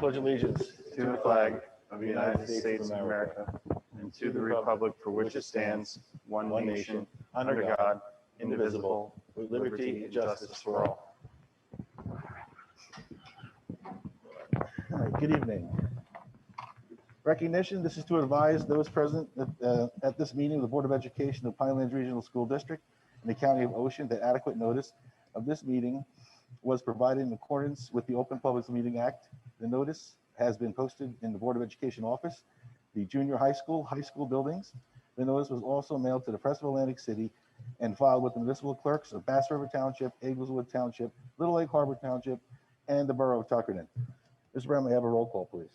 pledge allegiance to the flag of the United States of America and to the republic for which it stands, one nation, under God, indivisible, with liberty and justice for all. All right, good evening. Recognition, this is to advise those present at this meeting of the Board of Education of Pinelands Regional School District in the County of Ocean that adequate notice of this meeting was provided in accordance with the Open Public Meeting Act. The notice has been posted in the Board of Education office, the junior high school buildings. The notice was also mailed to the Press of Atlantic City and filed with the municipal clerks of Bass River Township, Eagleswood Township, Little Lake Harbor Township, and the Borough of Tuckerton. Mr. Brown, may I have a roll call, please?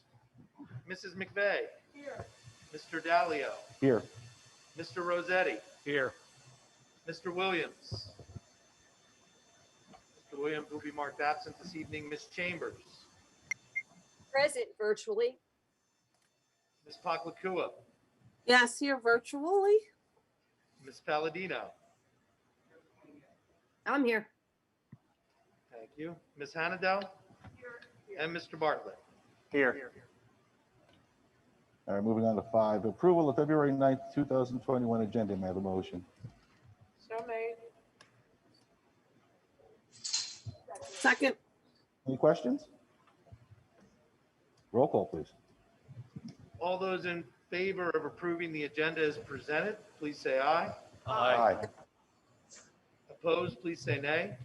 Mrs. McVeigh. Here. Mr. Dalio. Here. Mr. Rossetti. Here. Mr. Williams. Mr. Williams will be marked absent this evening. Ms. Chambers. Present virtually. Ms. Poklakua. Yes, here virtually. Ms. Palladino. I'm here. Thank you. Ms. Hannadel. Here. And Mr. Bartlett. Here. All right, moving on to 5, approval of February 9th, 2021 agenda. May I have a motion? So made. Second. Any questions? Roll call, please. All those in favor of approving the agenda as presented, please say aye. Aye. Opposed, please say nay.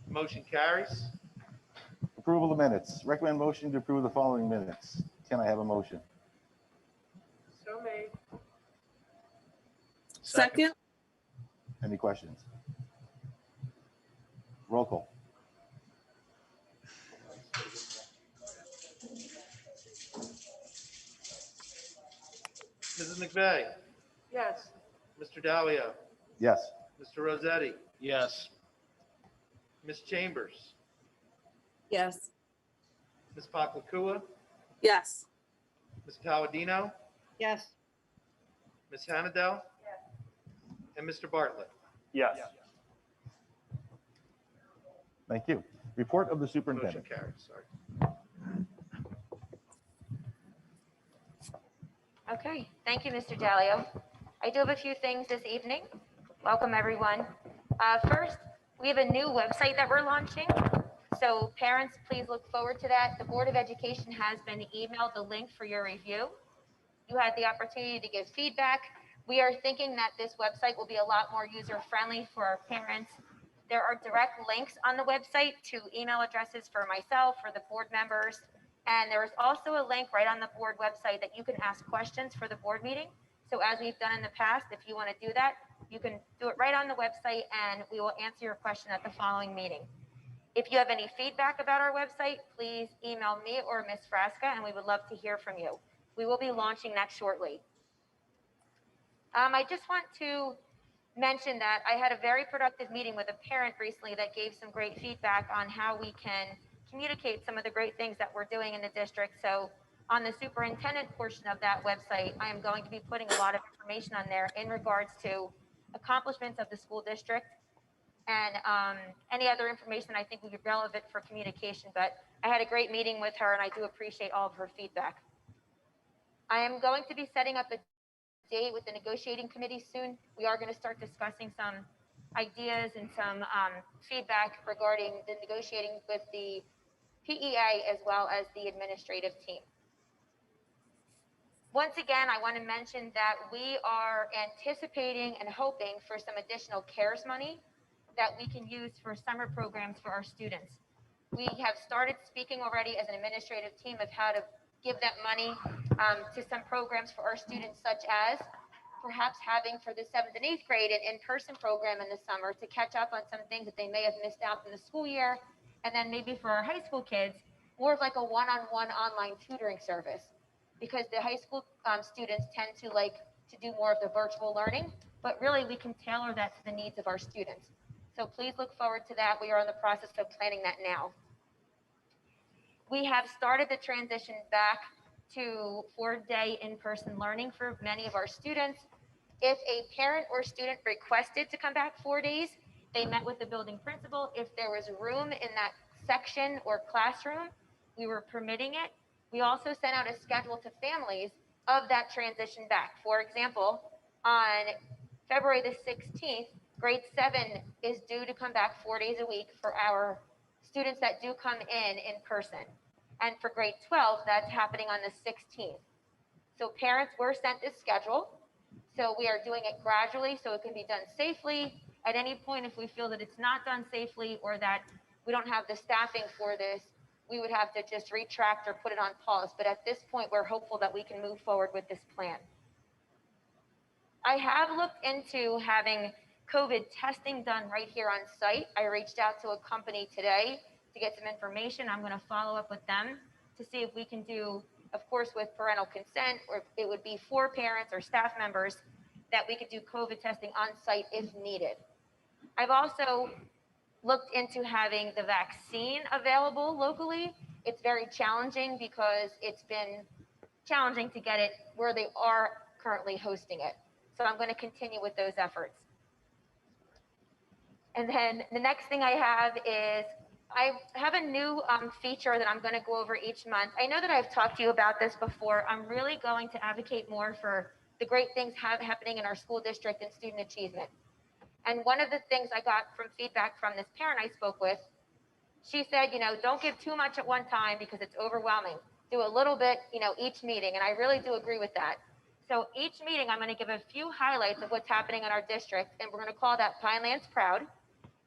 Motion carries. Approval of minutes. Recommend motion to approve the following minutes. Can I have a motion? So made. Second. Any questions? Roll call. Mrs. McVeigh. Yes. Mr. Dalio. Yes. Mr. Rossetti. Yes. Ms. Chambers. Yes. Ms. Poklakua. Yes. Ms. Palladino. Yes. Ms. Hannadel. And Mr. Bartlett. Yes. Thank you. Report of the Motion superintendent. carries. Sorry. Okay, thank you, Mr. Dalio. I do have a few things this evening. Welcome, everyone. First, we have a new website that we're launching. So parents, please look forward to that. The Board of Education has been emailed the link for your review. You had the opportunity to give feedback. We are thinking that this website will be a lot more user-friendly for our parents. There are direct links on the website to email addresses for myself, for the board members. And there is also a link right on the board website that you can ask questions for the board meeting. So as we've done in the past, if you want to do that, you can do it right on the website and we will answer your question at the following meeting. If you have any feedback about our website, please email me or Ms. Frasca and we would love to hear from you. We will be launching that shortly. I just want to mention that I had a very productive meeting with a parent recently that gave some great feedback on how we can communicate some of the great things that we're doing in the district. So on the superintendent portion of that website, I am going to be putting a lot of information on there in regards to accomplishments of the school district and any other information I think would be relevant for communication. But I had a great meeting with her and I do appreciate all of her feedback. I am going to be setting up a date with the negotiating committee soon. We are going to start discussing some ideas and some feedback regarding the negotiating with the PEA as well as the administrative team. Once again, I want to mention that we are anticipating and hoping for some additional CARES money that we can use for summer programs for our students. We have started speaking already as an administrative team of how to give that money to some programs for our students, such as perhaps having for the 7th and 8th grade an in-person program in the summer to catch up on some things that they may have missed out in the school year. And then maybe for our high school kids, more of like a one-on-one online tutoring service, because the high school students tend to like to do more of the virtual learning, but really we can tailor that to the needs of our students. So please look forward to that. We are in the process of planning that now. We have started the transition back to 4-day in-person learning for many of our students. If a parent or student requested to come back 4 days, they met with the building principal. If there was room in that section or classroom, we were permitting it. We also sent out a schedule to families of that transition back. For example, on February the 16th, grade 7 is due to come back 4 days a week for our students that do come in person. And for grade 12, that's happening on the 16th. So parents were sent this schedule. So we are doing it gradually so it can be done safely. At any point, if we feel that it's not done safely or that we don't have the staffing for this, we would have to just retract or put it on pause. But at this point, we're hopeful that we can move forward with this plan. I have looked into having COVID testing done right here on site. I reached out to a company today to get some information. I'm going to follow up with them to see if we can do, of course, with parental consent, or it would be for parents or staff members, that we could do COVID testing on site if needed. I've also looked into having the vaccine available locally. It's very challenging because it's been challenging to get it where they are currently hosting it. So I'm going to continue with those efforts. And then the next thing I have is I have a new feature that I'm going to go over each month. I know that I've talked to you about this before. I'm really going to advocate more for the great things happening in our school district and student achievement. And one of the things I got from feedback from this parent I spoke with, she said, don't give too much at one time because it's overwhelming. Do a little bit, each meeting. And I really do agree with that. So each meeting, I'm going to give a few highlights of what's happening in our district, and we're going to call that Pinelands Proud.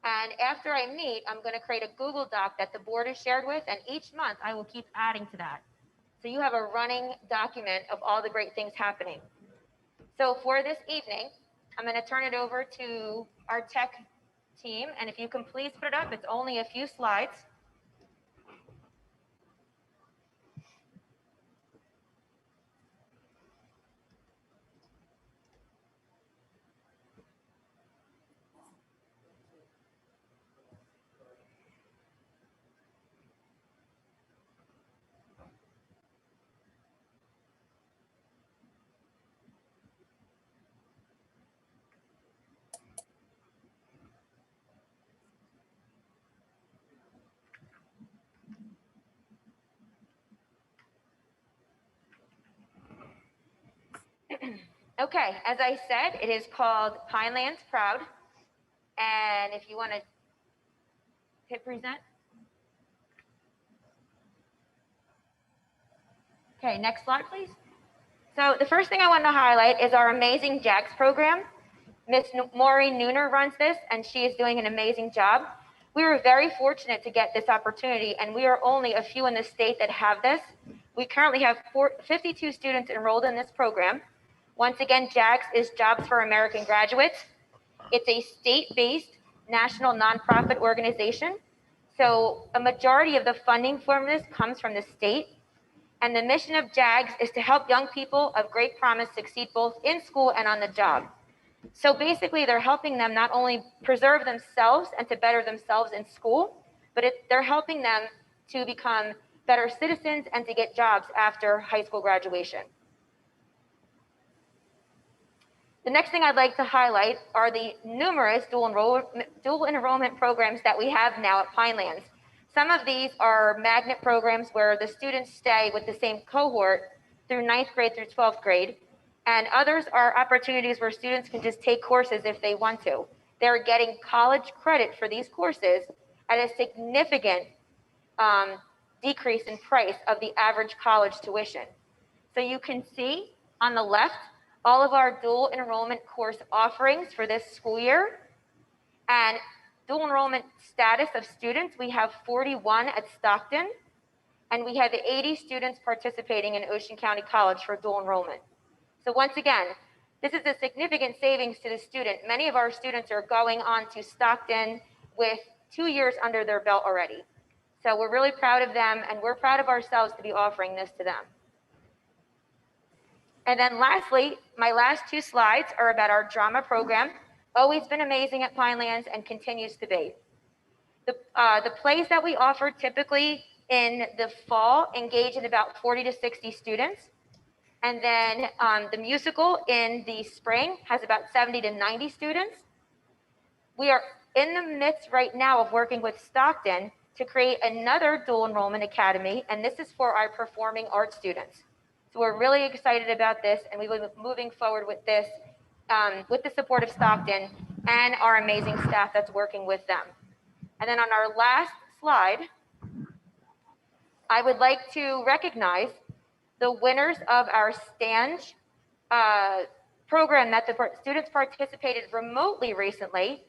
And after I meet, I'm going to create a Google Doc that the board is shared with, and each month I will keep adding to that. So you have a running document of all the great things happening. So for this evening, I'm going to turn it over to our tech team, and if you can please put it up, it's only a few slides. Okay, as I said, it is called Pinelands Proud. And if you want to hit present. Okay, next slide, please. So the first thing I want to highlight is our amazing JAGS program. Miss Maureen Nooner runs this, and she is doing an amazing job. We were very fortunate to get this opportunity, and we are only a few in the state that have this. We currently have 52 students enrolled in this program. Once again, JAGS is Jobs for American Graduates. It's a state-based national nonprofit organization. So a majority of the funding from this comes from the state. And the mission of JAGS is to help young people of great promise succeed both in school and on the job. So basically, they're helping them not only preserve themselves and to better themselves in school, but they're helping them to become better citizens and to get jobs after high school graduation. The next thing I'd like to highlight are the numerous dual enrollment programs that we have now at Pinelands. Some of these are magnet programs where the students stay with the same cohort through 9th grade through 12th grade. And others are opportunities where students can just take courses if they want to. They're getting college credit for these courses at a significant decrease in price of the average college tuition. So you can see on the left, all of our dual enrollment course offerings for this school year. And dual enrollment status of students, we have 41 at Stockton, and we have 80 students participating in Ocean County College for dual enrollment. So once again, this is a significant savings to the student. Many of our students are going on to Stockton with 2 years under their belt already. So we're really proud of them, and we're proud of ourselves to be offering this to them. And then lastly, my last 2 slides are about our drama program. Always been amazing at Pinelands and continues to be. The plays that we offer typically in the fall engage in about 40 to 60 students. And then the musical in the spring has about 70 to 90 students. We are in the midst right now of working with Stockton to create another dual enrollment academy, and this is for our performing arts students. So we're really excited about this, and we will be moving forward with this with the support of Stockton and our amazing staff that's working with them. And then on our last slide, I would like to recognize the winners of our STAND program that the students participated remotely recently.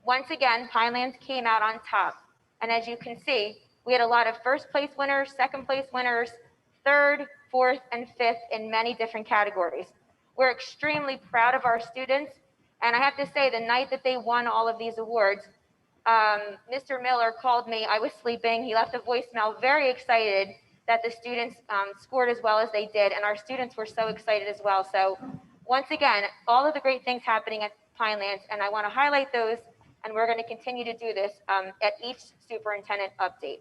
Once again, Pinelands came out on top. And as you can see, we had a lot of first place winners, second place winners, third, fourth, and fifth in many different categories. We're extremely proud of our students. And I have to say, the night that they won all of these awards, Mr. Miller called me. I was sleeping. He left a voicemail, very excited that the students scored as well as they did. And our students were so excited as well. So once again, all of the great things happening at Pinelands, and I want to highlight those. And we're going to continue to do this at each superintendent update.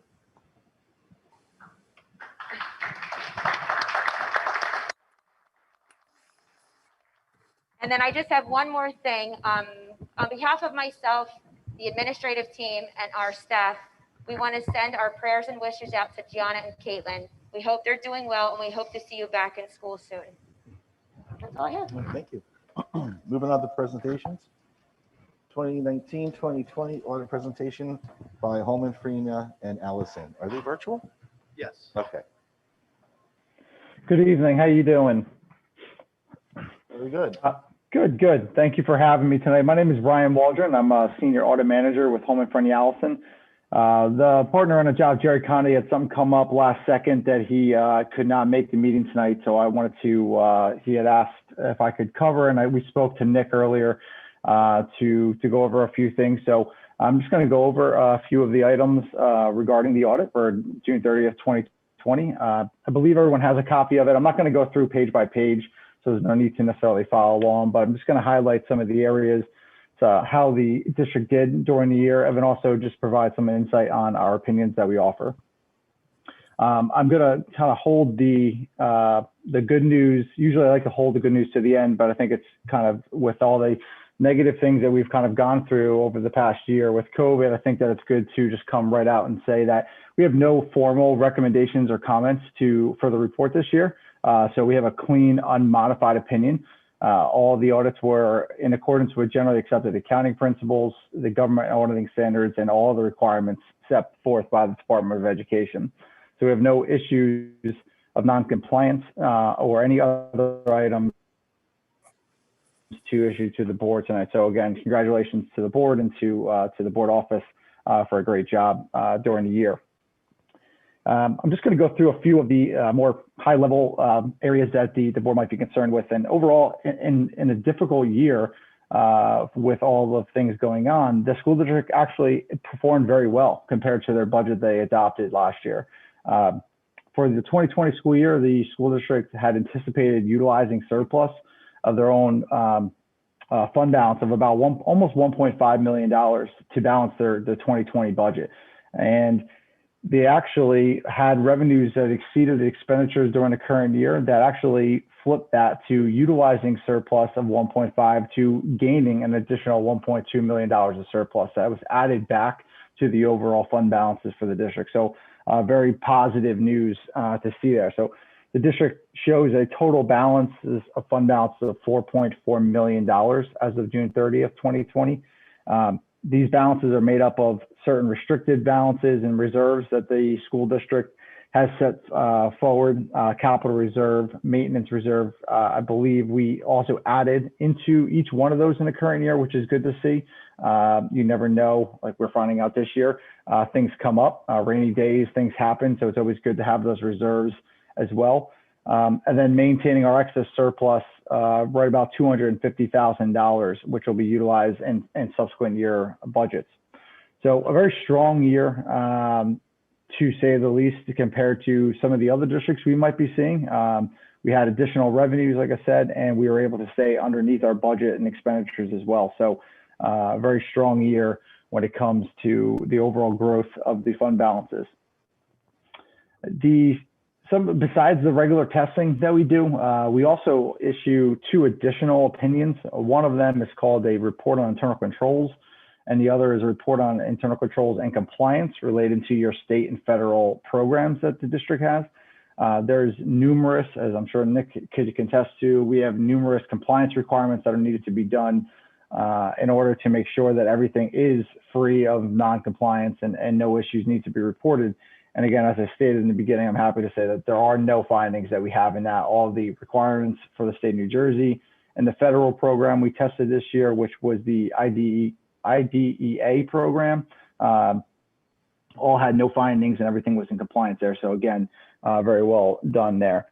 And then I just have one more thing. On behalf of myself, the administrative team, and our staff, we want to send our prayers and wishes out to Gianna and Caitlin. We hope they're doing well, and we hope to see you back in school soon. That's all I have. Thank you. Moving on to presentations. 2019-2020 audit presentation by Holman, Freena, and Allison. Are they virtual? Yes. Okay, Good evening. How you doing? very good. Good. Thank you for having me tonight. My name is Ryan Waldron. I'm a senior audit manager with Holman, Freena, Allison. The partner on the job, Jerry Conde, had something come up last second that he could not make the meeting tonight. So I wanted to, he had asked if I could cover, and we spoke to Nick earlier to go over a few things. So I'm just going to go over a few of the items regarding the audit for June 30th, 2020. I believe everyone has a copy of it. I'm not going to go through page by page, so there's no need to necessarily follow along, but I'm just going to highlight some of the areas, how the district did during the year, and then also just provide some insight on our opinions that we offer. I'm going to kind of hold the good news. Usually I like to hold the good news to the end, but I think it's kind of with all the negative things that we've kind of gone through over the past year with COVID, I think that it's good to just come right out and say that we have no formal recommendations or comments for the report this year. So we have a clean, unmodified opinion. All the audits were in accordance with generally accepted accounting principles, the government auditing standards, and all the requirements set forth by the Department of Education. So we have no issues of non-compliance or any other items to issue to the board tonight. So again, congratulations to the board and to the board office for a great job during the year. I'm just going to go through a few of the more high-level areas that the board might be concerned with. And overall, in a difficult year with all the things going on, the school district actually performed very well compared to their budget they adopted last year. For the 2020 school year, the school district had anticipated utilizing surplus of their own fund balance of about almost $1.5 million to balance their 2020 budget. And they actually had revenues that exceeded the expenditures during the current year that actually flipped that to utilizing surplus of 1.5 to gaining an additional $1.2 million of surplus that was added back to the overall fund balances for the district. So very positive news to see there. So the district shows a total balance, a fund balance of $4.4 million as of June 30th, 2020. These balances are made up of certain restricted balances and reserves that the school district has set forward, capital reserve, maintenance reserve. I believe we also added into each one of those in the current year, which is good to see. You never know, like we're finding out this year, things come up, rainy days, things happen. So it's always good to have those reserves as well. And then maintaining our excess surplus, right about $250,000, which will be utilized in subsequent year budgets. So a very strong year, to say the least, compared to some of the other districts we might be seeing. We had additional revenues, like I said, and we were able to stay underneath our budget and expenditures as well. So a very strong year when it comes to the overall growth of the fund balances. Besides the regular testing that we do, we also issue 2 additional opinions. One of them is called a report on internal controls, and the other is a report on internal controls and compliance related to your state and federal programs that the district has. There's numerous, as I'm sure Nick could contest to, we have numerous compliance requirements that are needed to be done in order to make sure that everything is free of non-compliance and no issues need to be reported. And again, as I stated in the beginning, I'm happy to say that there are no findings that we have in that. All the requirements for the state of New Jersey and the federal program we tested this year, which was the IDEA program, all had no findings and everything was in compliance there. So again, very well done there.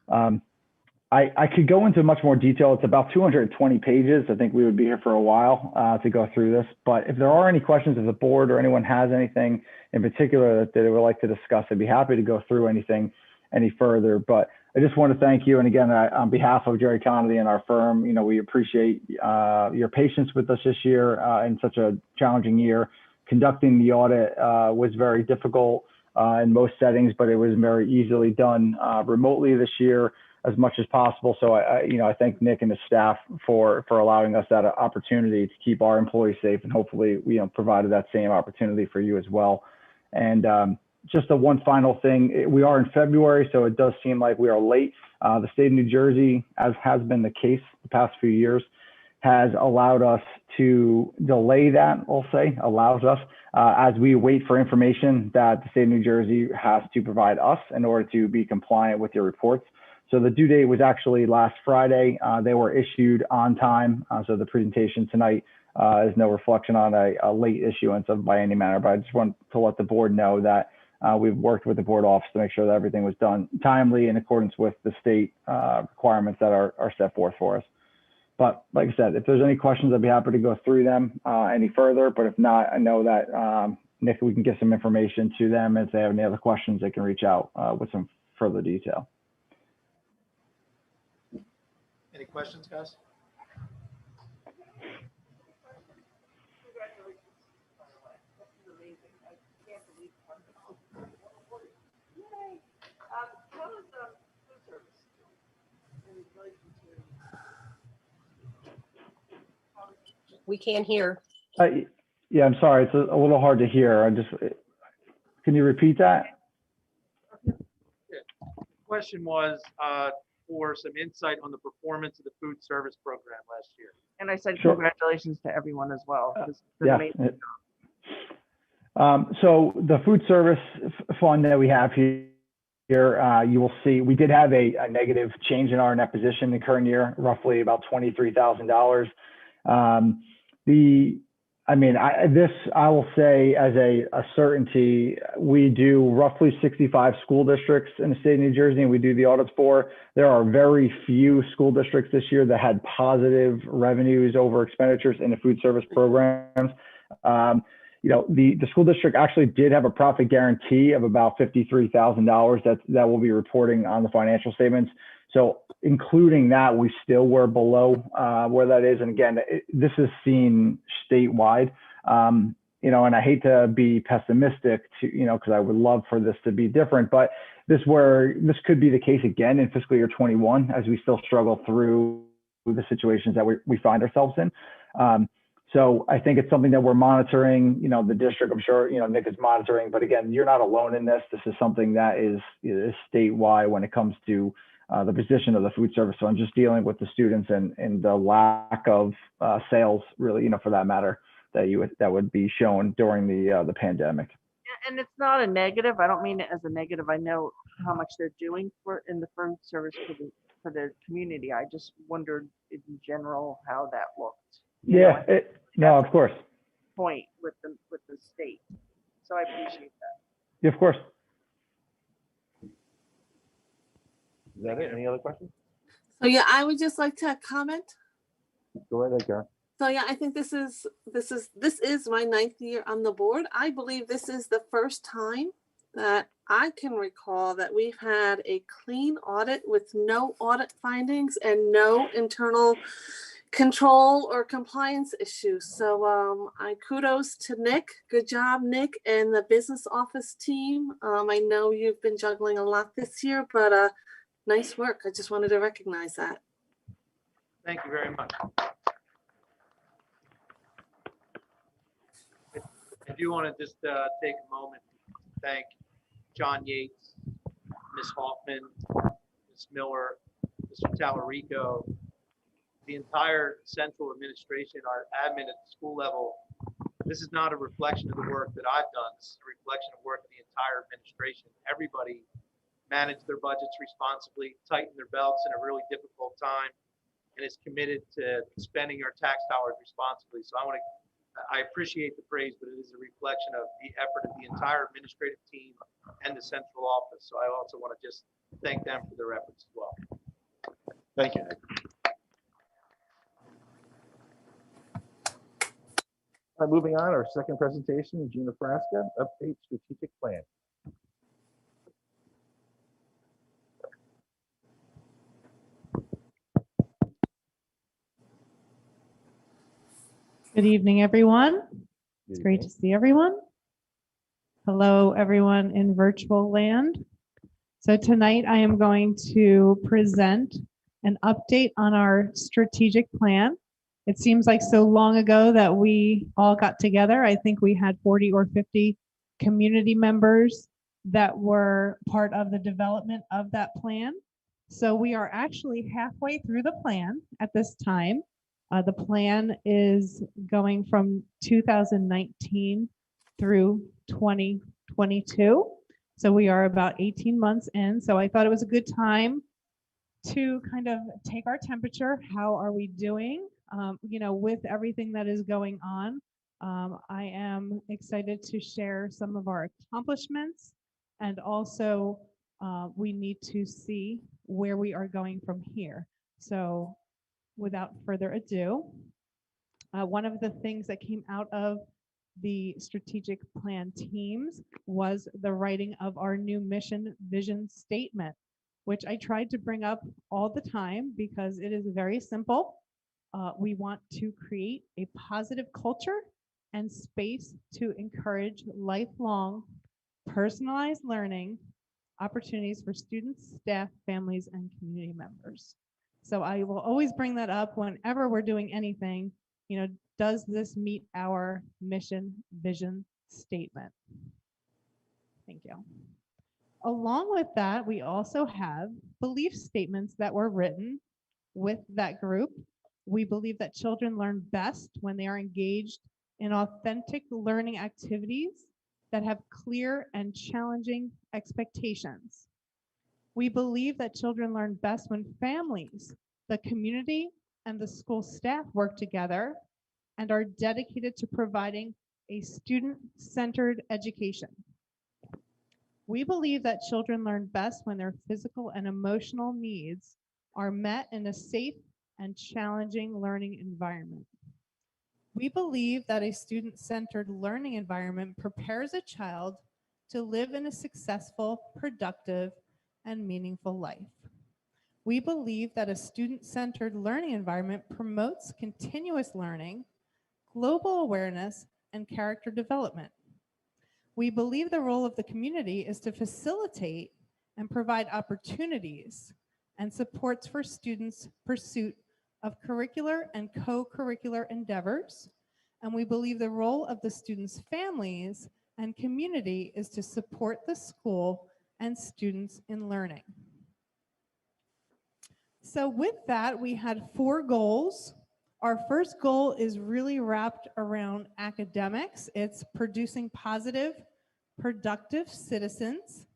I could go into much more detail. It's about 220 pages. I think we would be here for a while to go through this. But if there are any questions of the board or anyone has anything in particular that they would like to discuss, I'd be happy to go through anything any further. But I just want to thank you. And again, on behalf of Jerry Connolly and our firm, you know, we appreciate your patience with us this year in such a challenging year. Conducting the audit was very difficult in most settings, but it was very easily done remotely this year as much as possible. So I thank Nick and his staff for allowing us that opportunity to keep our employees safe, and hopefully we provided that same opportunity for you as well. And just one final thing, we are in February, so it does seem like we are late. The state of New Jersey, as has been the case the past few years, has allowed us to delay that, I'll say, allows us, as we wait for information that the state of New Jersey has to provide us in order to be compliant with your reports. So the due date was actually last Friday. They were issued on time. So the presentation tonight is no reflection on a late issuance by any manner, but I just want to let the board know that we've worked with the board office to make sure that everything was done timely in accordance with the state requirements that are set forth for us. But like I said, if there's any questions, I'd be happy to go through them any further. But if not, I know that Nick, we can get some information to them. If they have any other questions, they can reach out with some further detail. Any questions, guys? We can't hear. Yeah, I'm sorry. It's a little hard to hear. Can you repeat that? Question was for some insight on the performance of the food service program last year. And I said Sure. congratulations to everyone as well. Yeah. So the food service fund that we have here, you will see we did have a negative change in our net position in the current year, roughly about $23,000. I will say as a certainty, we do roughly 65 school districts in the state of New Jersey, and we do the audits for. There are very few school districts this year that had positive revenues over expenditures in the food service programs. The school district actually did have a profit guarantee of about $53,000 that will be reporting on the financial statements. So including that, we still were below where that is. And again, this is seen statewide, and I hate to be pessimistic because I would love for this to be different, but this could be the case again in fiscal year 21 as we still struggle through the situations that we find ourselves in. So I think it's something that we're monitoring, the district, I'm sure, Nick is monitoring, but again, you're not alone in this. This is something that is statewide when it comes to the position of the food service. So I'm just dealing with the students and the lack of sales, really, for that matter, that would be shown during the pandemic. Yeah, and it's not a negative. I don't mean it as a negative. I know how much they're doing in the food service for the community. I just wondered in general how that looked. Yeah, no, of course. Point with the state. So I appreciate that. Yeah, of course. Is that it? Any other questions? So yeah, I would just like to comment. Go right ahead, Karen. So yeah, I think this is my 9th year on the board. I believe this is the first time that I can recall that we've had a clean audit with no audit findings and no internal control or compliance issues. So I kudos to Nick. Good job, Nick, and the business office team. I know you've been juggling a lot this year, but nice work. I just wanted to recognize that. Thank you very much. I do want to just take a moment to thank John Yates, Ms. Hoffman, Ms. Miller, Mr. Talarico, the entire central administration, our admin at the school level. This is not a reflection of the work that I've done. This is a reflection of work of the entire administration. Everybody managed their budgets responsibly, tightened their belts in a really difficult time, and is committed to spending our tax dollars responsibly. So I appreciate the praise, but it is a reflection of the effort of the entire administrative team and the central office. So I also want to just thank them for their efforts as well. Thank you, Nick. All right, moving on, our second presentation, Gina Frasca, update strategic plan. Good evening, everyone. It's great to see everyone. Hello, everyone in virtual land. So tonight I am going to present an update on our strategic plan. It seems like so long ago that we all got together. I think we had 40 or 50 community members that were part of the development of that plan. So we are actually halfway through the plan at this time. The plan is going from 2019 through 2022. So we are about 18 months in. So I thought it was a good time to kind of take our temperature. How are we doing? With everything that is going on. I am excited to share some of our accomplishments, and also we need to see where we are going from here. So without further ado, one of the things that came out of the strategic plan teams was the writing of our new mission vision statement, which I tried to bring up all the time because it is very simple. We want to create a positive culture and space to encourage lifelong personalized learning opportunities for students, staff, families, and community members. So I will always bring that up whenever we're doing anything. Does this meet our mission vision statement? Thank you. Along with that, we also have belief statements that were written with that group. We believe that children learn best when they are engaged in authentic learning activities that have clear and challenging expectations. We believe that children learn best when families, the community, and the school staff work together and are dedicated to providing a student-centered education. We believe that children learn best when their physical and emotional needs are met in a safe and challenging learning environment. We believe that a student-centered learning environment prepares a child to live in a successful, productive, and meaningful life. We believe that a student-centered learning environment promotes continuous learning, global awareness, and character development. We believe the role of the community is to facilitate and provide opportunities and supports for students' pursuit of curricular and co-curricular endeavors. And we believe the role of the students' families and community is to support the school and students in learning. So with that, we had 4 goals. Our first goal is really wrapped around academics. It's producing positive, productive citizens.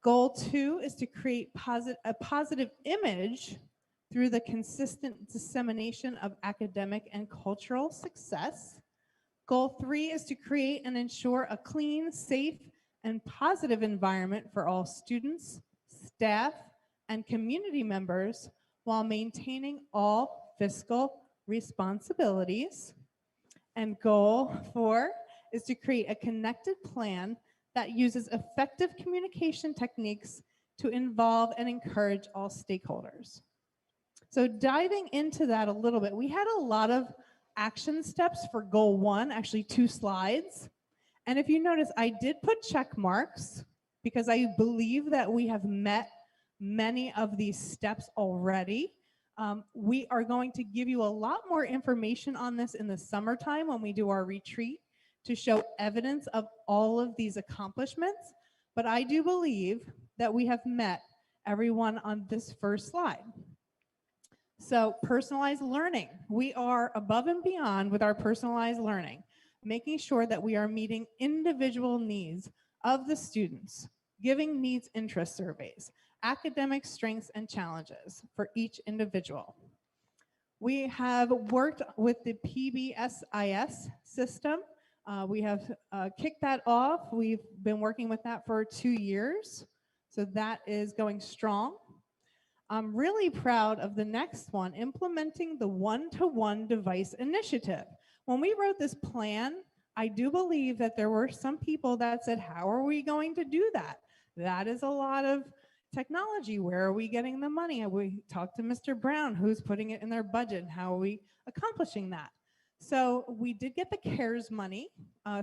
Goal 2 is to create a positive image through the consistent dissemination of academic and cultural success. Goal 3 is to create and ensure a clean, safe, and positive environment for all students, staff, and community members while maintaining all fiscal responsibilities. And goal 4 is to create a connected plan that uses effective communication techniques to involve and encourage all stakeholders. So diving into that a little bit, we had a lot of action steps for goal 1, actually 2 slides. And if you notice, I did put check marks because I believe that we have met many of these steps already. We are going to give you a lot more information on this in the summertime when we do our retreat to show evidence of all of these accomplishments, but I do believe that we have met everyone on this first slide. So personalized learning, we are above and beyond with our personalized learning, making sure that we are meeting individual needs of the students, giving needs interest surveys, academic strengths and challenges for each individual. We have worked with the PBSIS system. We have kicked that off. We've been working with that for 2 years. So that is going strong. I'm really proud of the next one, implementing the one-to-one device initiative. When we wrote this plan, I do believe that there were some people that said, how are we going to do that? That is a lot of technology. Where are we getting the money? And we talked to Mr. Brown, who's putting it in their budget, and how are we accomplishing that? So we did get the CARES money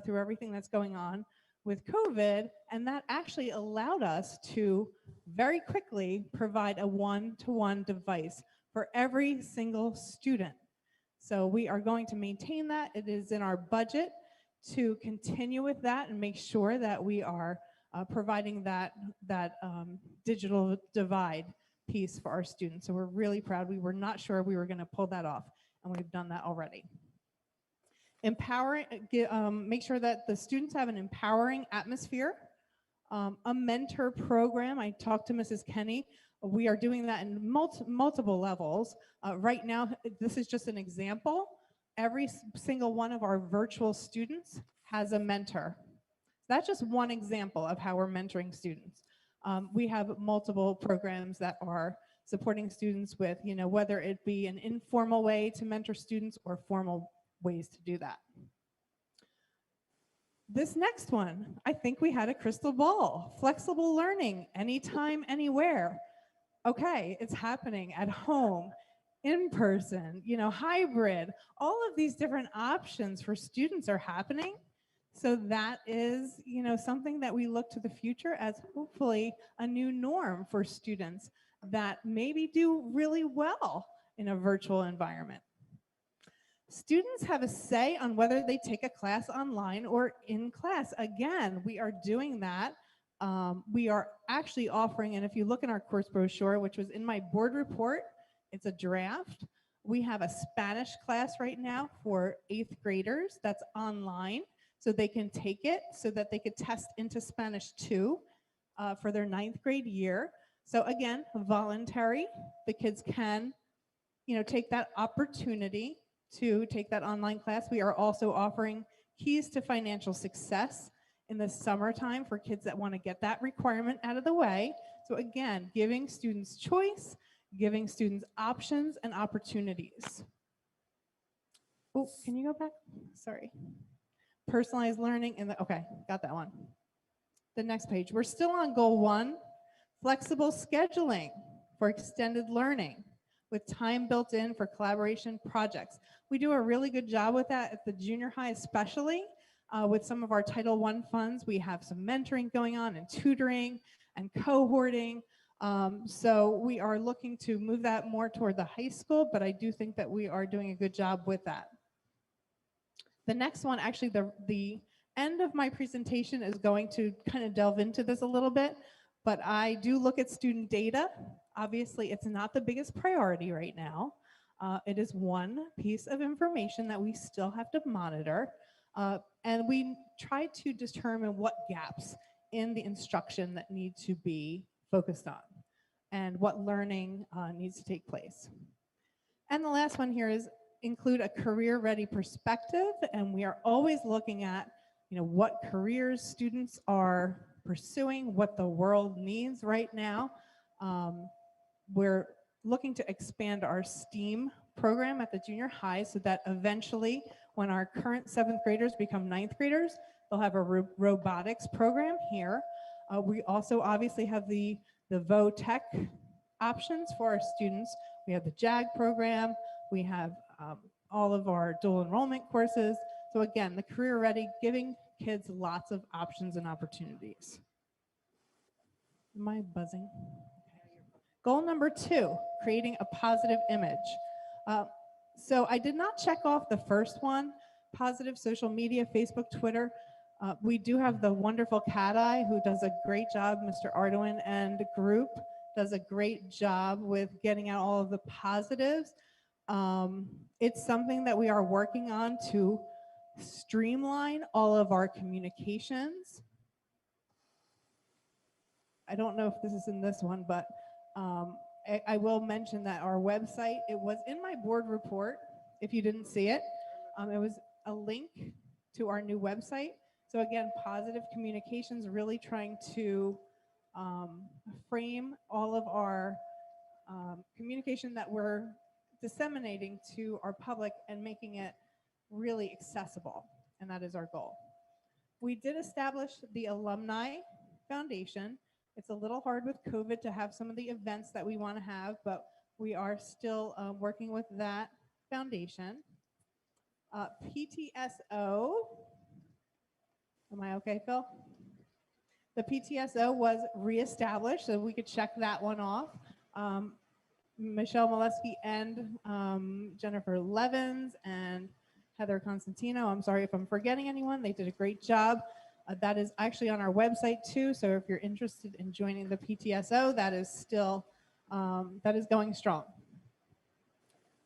through everything that's going on with COVID, and that actually allowed us to very quickly provide a one-to-one device for every single student. So we are going to maintain that. It is in our budget to continue with that and make sure that we are providing that digital divide piece for our students. So we're really proud. We were not sure we were going to pull that off, and we've done that already. Empowering, make sure that the students have an empowering atmosphere. A mentor program. I talked to Mrs. Kenny. We are doing that in multiple levels. Right now, this is just an example. Every single one of our virtual students has a mentor. That's just one example of how we're mentoring students. We have multiple programs that are supporting students with, whether it be an informal way to mentor students or formal ways to do that. This next one, I think we had a crystal ball. Flexible learning, anytime, anywhere. Okay, it's happening at home, in person, hybrid. All of these different options for students are happening. So that is, something that we look to the future as hopefully a new norm for students that maybe do really well in a virtual environment. Students have a say on whether they take a class online or in class. Again, we are doing that. We are actually offering, and if you look in our course brochure, which was in my board report, it's a draft. We have a Spanish class right now for 8th graders that's online, so they can take it so that they could test into Spanish 2 for their 9th grade year. So again, voluntary. The kids can, take that opportunity to take that online class. We are also offering Keys to Financial Success in the summertime for kids that want to get that requirement out of the way. So again, giving students choice, giving students options and opportunities. Oh, can you go back? Sorry. Personalized learning okay, got that one. The next page. We're still on goal 1, flexible scheduling for extended learning with time built in for collaboration projects. We do a really good job with that at the junior high, especially with some of our Title I funds. We have some mentoring going on and tutoring and cohorting. So we are looking to move that more toward the high school, but I do think that we are doing a good job with that. The next one, actually the end of my presentation is going to kind of delve into this a little bit, but I do look at student data. Obviously, it's not the biggest priority right now. It is one piece of information that we still have to monitor. And we try to determine what gaps in the instruction that need to be focused on and what learning needs to take place. And the last one here is include a career-ready perspective. And we are always looking at, what careers students are pursuing, what the world needs right now. We're looking to expand our STEAM program at the junior high so that eventually when our current 7th graders become 9th graders, they'll have a robotics program here. We also obviously have the vo-tech options for our students. We have the JAG program. We have all of our dual enrollment courses. So again, the career ready, giving kids lots of options and opportunities. Am I buzzing? Goal number 2, creating a positive image. So I did not check off the first one, positive social media, Facebook, Twitter. We do have the wonderful Cat Eye who does a great job. Mr. Arduin and group does a great job with getting out all of the positives. It's something that we are working on to streamline all of our communications. I don't know if this is in this one, but I will mention that our website, it was in my board report, if you didn't see it. It was a link to our new website. So again, positive communications, really trying to frame all of our communication that we're disseminating to our public and making it really accessible. And that is our goal. We did establish the Alumni Foundation. It's a little hard with COVID to have some of the events that we want to have, but we are still working with that foundation. PTSO, am I okay, Phil? The PTSO was reestablished, so we could check that one off. Michelle Molesky and Jennifer Levins and Heather Constantino. I'm sorry if I'm forgetting anyone. They did a great job. That is actually on our website too. So if you're interested in joining the PTSO, that is still, that is going strong.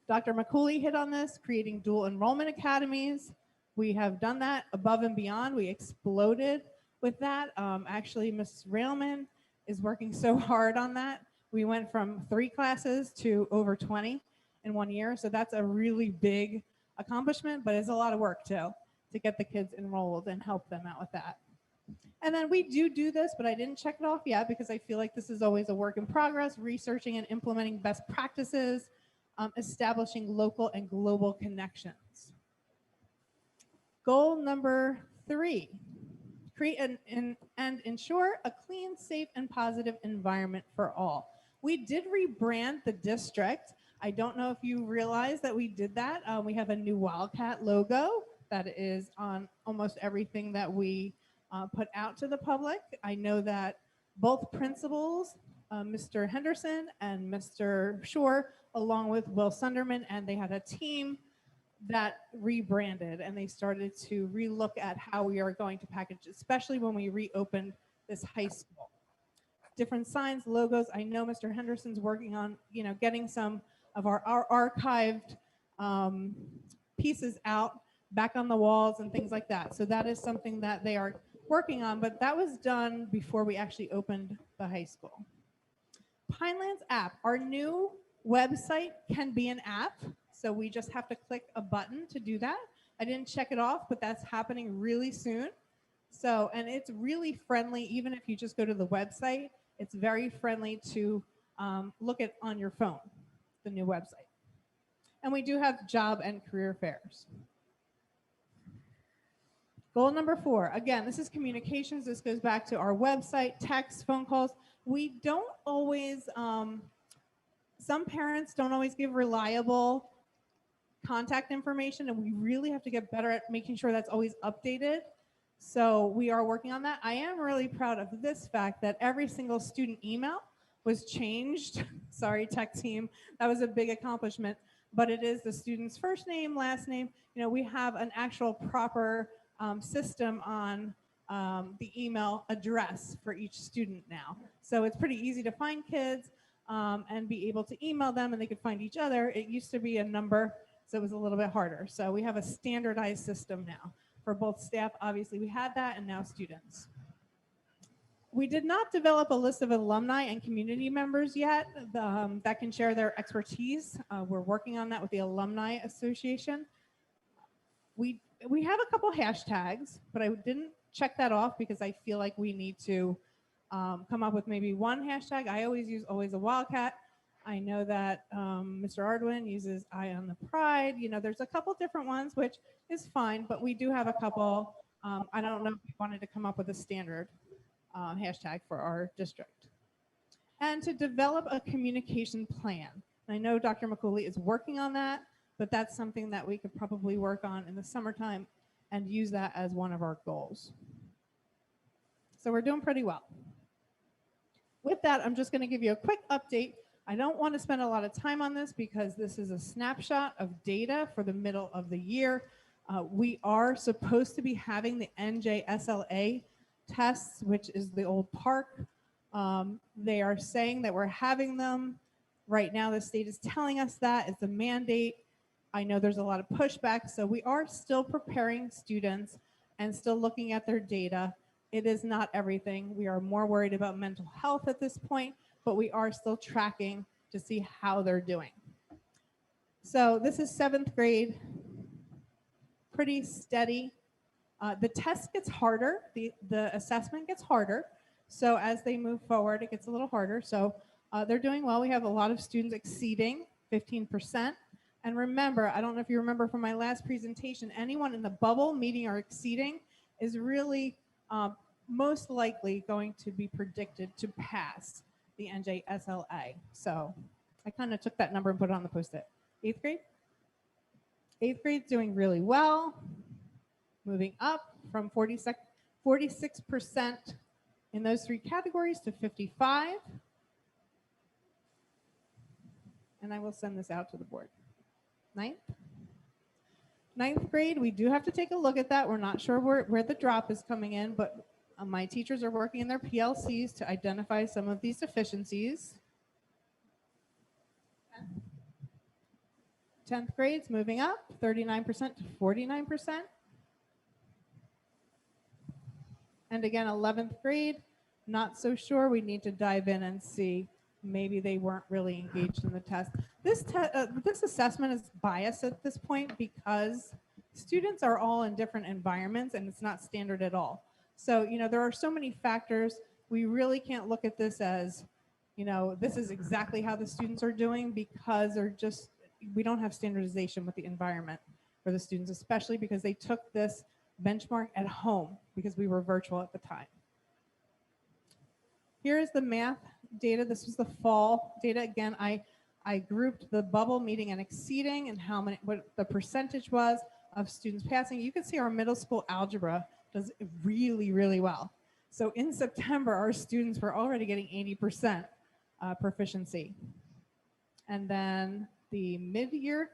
Dr. McCooley hit on this, creating dual enrollment academies. We have done that above and beyond. We exploded with that. Actually, Mrs. Railman is working so hard on that. We went from 3 classes to over 20 in 1 year. So that's a really big accomplishment, but it's a lot of work too, to get the kids enrolled and help them out with that. And then we do this, but I didn't check it off yet because I feel like this is always a work in progress, researching and implementing best practices, establishing local and global connections. Goal number 3, create and ensure a clean, safe, and positive environment for all. We did rebrand the district. I don't know if you realize that we did that. We have a new Wildcat logo that is on almost everything that we put out to the public. I know that both principals, Mr. Henderson and Mr. Shore, along with Will Sunderman, and they had a team that rebranded and they started to relook at how we are going to package, especially when we reopened this high school. Different signs, logos. I know Mr. Henderson's working on, getting some of our archived pieces out back on the walls and things like that. So that is something that they are working on, but that was done before we actually opened the high school. Pinelands app, our new website can be an app. So we just have to click a button to do that. I didn't check it off, but that's happening really soon. So, and it's really friendly, even if you just go to the website, it's very friendly to look at on your phone, the new website. And we do have job and career fairs. Goal number 4, again, this is communications. This goes back to our website, text, phone calls. We don't always, some parents don't always give reliable contact information, and we really have to get better at making sure that's always updated. So we are working on that. I am really proud of this fact that every single student email was changed. Sorry, tech team, that was a big accomplishment, but it is the student's first name, last name. We have an actual proper system on the email address for each student now. So it's pretty easy to find kids and be able to email them, and they could find each other. It used to be a number, so it was a little bit harder. So we have a standardized system now for both staff. Obviously, we had that, and now students. We did not develop a list of alumni and community members yet that can share their expertise. We're working on that with the Alumni Association. We have a couple hashtags, but I didn't check that off because I feel like we need to come up with maybe one hashtag. I always use always a Wildcat. I know that Mr. Arduin uses Eye on the Pride. There's a couple different ones, which is fine, but we do have a couple. I don't know if we wanted to come up with a standard hashtag for our district. And to develop a communication plan. I know Dr. McCooley is working on that, but that's something that we could probably work on in the summertime and use that as one of our goals. So we're doing pretty well. With that, I'm just going to give you a quick update. I don't want to spend a lot of time on this because this is a snapshot of data for the middle of the year. We are supposed to be having the NJSLA tests, which is the old park. They are saying that we're having them. Right now, the state is telling us that it's a mandate. I know there's a lot of pushback, so we are still preparing students and still looking at their data. It is not everything. We are more worried about mental health at this point, but we are still tracking to see how they're doing. So this is 7th grade, pretty steady. The test gets harder, the assessment gets harder. So as they move forward, it gets a little harder. So they're doing well. We have a lot of students exceeding 15%. And remember, I don't know if you remember from my last presentation, anyone in the bubble meeting or exceeding is really most likely going to be predicted to pass the NJSLA. So I kind of took that number and put it on the post-it. 8th grade? 8th grade's doing really well. Moving up from 46% in those 3 categories to 55. And I will send this out to the board. 9th grade, we do have to take a look at that. We're not sure where the drop is coming in, but my teachers are working in their PLCs to identify some of these deficiencies. 10th grade's moving up, 39% to 49%. And again, 11th grade, not so sure. We need to dive in and see. Maybe they weren't really engaged in the test. This assessment is biased at this point because students are all in different environments and it's not standard at all. So, there are so many factors. We really can't look at this as, this is exactly how the students are doing because we don't have standardization with the environment for the students, especially because they took this benchmark at home because we were virtual at the time. Here is the math data. This was the fall data. Again, I grouped the bubble meeting and exceeding and what the percentage was of students passing. You can see our middle school algebra does really, really well. So in September, our students were already getting 80% proficiency. And then the mid-year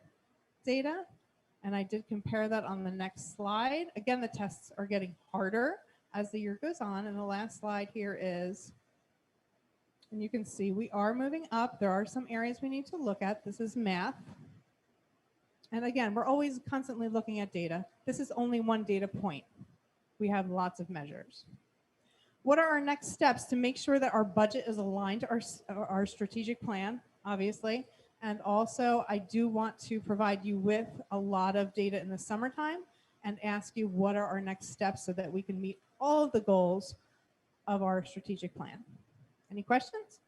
data, and I did compare that on the next slide. Again, the tests are getting harder as the year goes on. And the last slide here is, and you can see we are moving up. There are some areas we need to look at. This is math. And again, we're always constantly looking at data. This is only one data point. We have lots of measures. What are our next steps to make sure that our budget is aligned to our strategic plan, obviously? And also, I do want to provide you with a lot of data in the summertime and ask you what are our next steps so that we can meet all of the goals of our strategic plan. Any questions?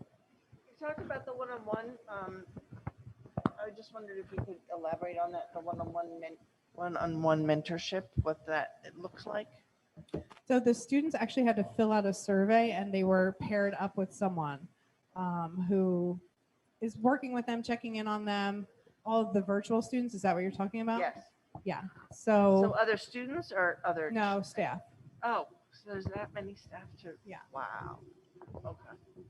You talked about the one-on-one. I just wondered if you could elaborate on that, the one-on-one mentorship, what that it looks like. So the students actually had to fill out a survey and they were paired up with someone who is working with them, checking in on them. All of the virtual students, is that what you're talking about? Yes. Yeah. So other students or other? No, staff. Oh, so there's that many staff too? Yeah. Wow. Okay.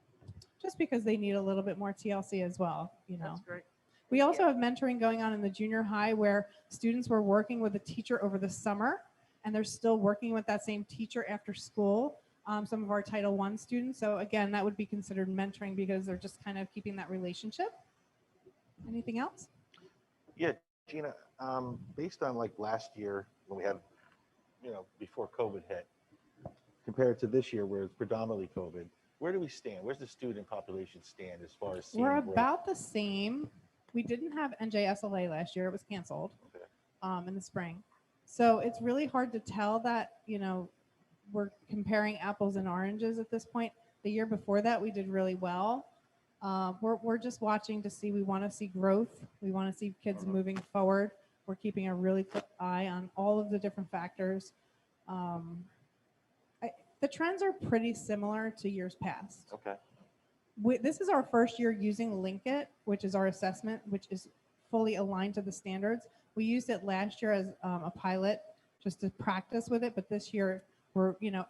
Just because they need a little bit more TLC as well, That's great. We also have mentoring going on in the junior high where students were working with a teacher over the summer and they're still working with that same teacher after school. Some of our Title I students. So again, that would be considered mentoring because they're just kind of keeping that relationship. Anything else? Yeah, Gina, based on like last year when we had, before COVID hit, compared to this year where it's predominantly COVID, where do we stand? Where's the student population stand as far as seeing We're growth? about the same. We didn't have NJSLA last year. It was canceled in the spring. So it's really hard to tell that, we're comparing apples and oranges at this point. The year before that, we did really well. We're just watching to see, we want to see growth. We want to see kids moving forward. We're keeping a really close eye on all of the different factors. The trends are pretty similar to years past. Okay. This is our first year using Linkit, which is our assessment, which is fully aligned to the standards. We used it last year as a pilot just to practice with it, but this year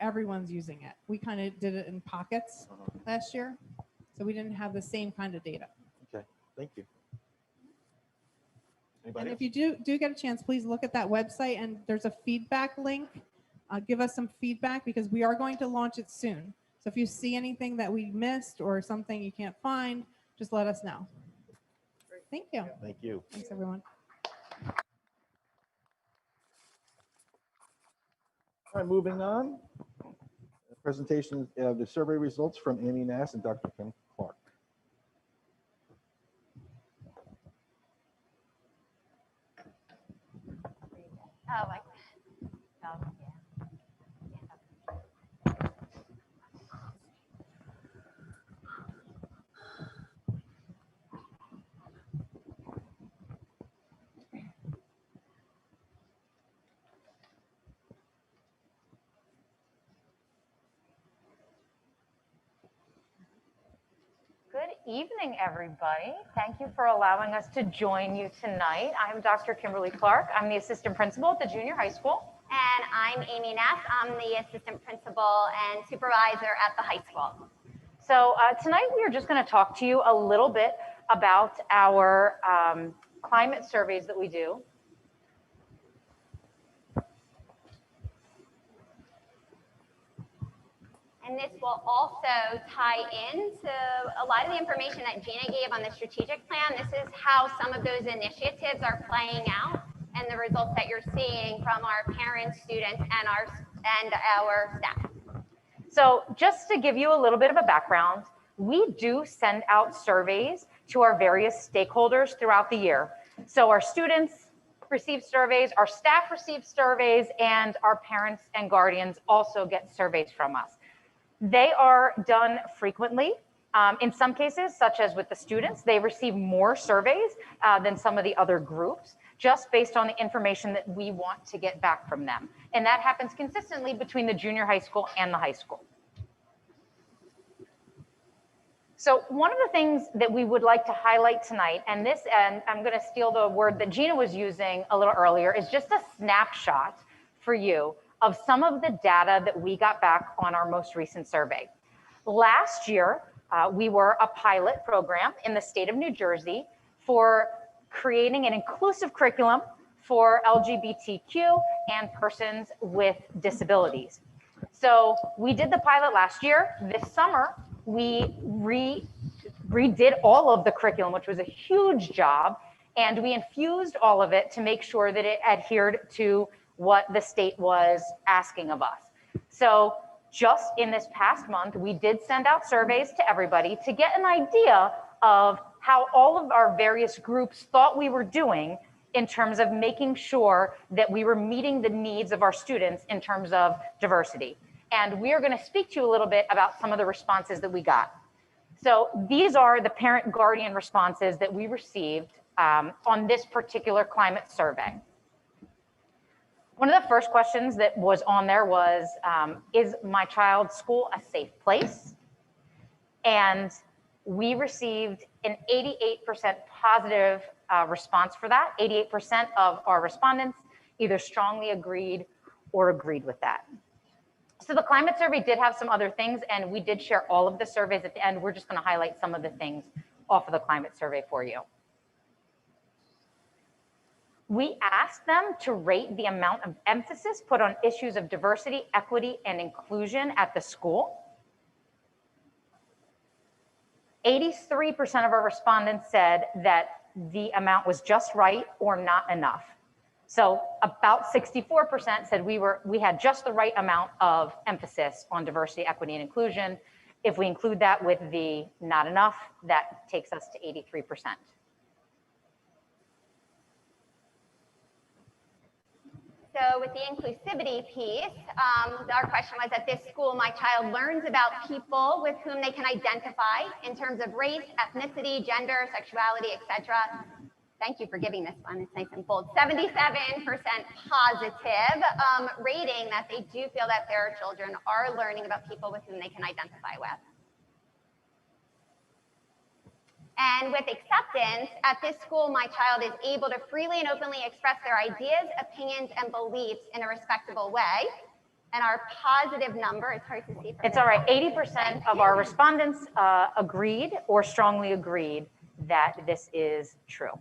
everyone's using it. We kind of did it in pockets last year, so we didn't have the same kind of data. Okay, thank you. And if you do get a chance, please look at that website, and there's a feedback link. Give us some feedback because we are going to launch it soon. So if you see anything that we missed or something you can't find, just let us know. Thank you. Thank you. Thanks, everyone. All right, moving on. Presentation of the survey results from Amy Nass and Dr. Kim Clark. Oh, like, oh, yeah. Good evening, everybody. Thank you for allowing us to join you tonight. I'm Dr. Kimberly Clark. I'm the assistant principal at the junior high school. And I'm Amy Nass. I'm the assistant principal and supervisor at the high school. So tonight we are just going to talk to you a little bit about our climate surveys that we do. And this will also tie into a lot of the information that Gina gave on the strategic plan. This is how some of those initiatives are playing out and the results that you're seeing from our parents, students, and our staff. So just to give you a little bit of a background, we do send out surveys to our various stakeholders throughout the year. So our students receive surveys, our staff receive surveys, and our parents and guardians also get surveys from us. They are done frequently. In some cases, such as with the students, they receive more surveys than some of the other groups, just based on the information that we want to get back from them. And that happens consistently between the junior high school and the high school. So one of the things that we would like to highlight tonight, and I'm going to steal the word that Gina was using a little earlier, is just a snapshot for you of some of the data that we got back on our most recent survey. Last year, we were a pilot program in the state of New Jersey for creating an inclusive curriculum for LGBTQ and persons with disabilities. So we did the pilot last year. This summer, we redid all of the curriculum, which was a huge job, and we infused all of it to make sure that it adhered to what the state was asking of us. So just in this past month, we did send out surveys to everybody to get an idea of how all of our various groups thought we were doing in terms of making sure that we were meeting the needs of our students in terms of diversity. And we are going to speak to you a little bit about some of the responses that we got. So these are the parent guardian responses that we received on this particular climate survey. One of the first questions that was on there was, is my child's school a safe place? And we received an 88% positive response for that. 88% of our respondents either strongly agreed or agreed with that. So the climate survey did have some other things, and we did share all of the surveys at the end. We're just going to highlight some of the things off of the climate survey for you. We asked them to rate the amount of emphasis put on issues of diversity, equity, and inclusion at the school. 83% of our respondents said that the amount was just right or not enough. So about 64% said we had just the right amount of emphasis on diversity, equity, and inclusion. If we include that with the not enough, that takes us to 83%. So with the inclusivity piece, our question was, at this school, my child learns about people with whom they can identify in terms of race, ethnicity, gender, sexuality, etc. Thank you for giving this one. It's nice and bold. 77% positive rating that they do feel that their children are learning about people with whom they can identify with. And with acceptance, at this school, my child is able to freely and openly express their ideas, opinions, and beliefs in a respectable way. And our positive number, it's hard to see. It's all right. 80% of our respondents agreed or strongly agreed that this is true.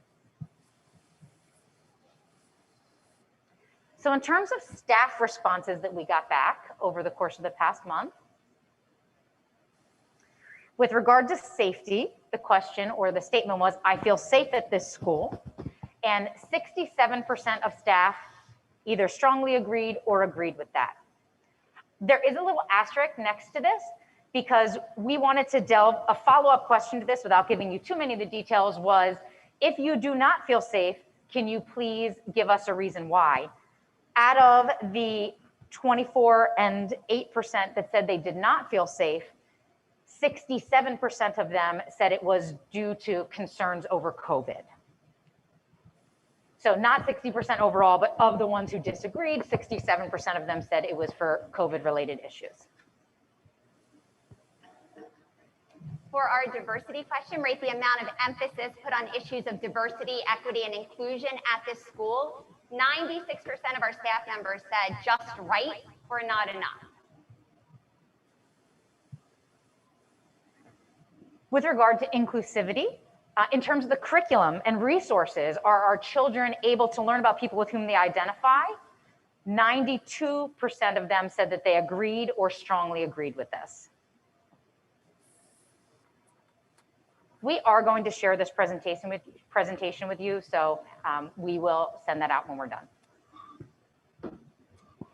So in terms of staff responses that we got back over the course of the past month, with regard to safety, the question or the statement was, I feel safe at this school. And 67% of staff either strongly agreed or agreed with that. There is a little asterisk next to this because we wanted to delve a follow-up question to this without giving you too many of the details was, if you do not feel safe, can you please give us a reason why? Out of the 24 and 8% that said they did not feel safe, 67% of them said it was due to concerns over COVID. So not 60% overall, but of the ones who disagreed, 67% of them said it was for COVID-related issues. For our diversity question, rate the amount of emphasis put on issues of diversity, equity, and inclusion at this school. 96% of our staff members said just right or not enough. With regard to inclusivity, in terms of the curriculum and resources, are our children able to learn about people with whom they identify? 92% of them said that they agreed or strongly agreed with this. We are going to share this presentation with you, so we will send that out when we're done.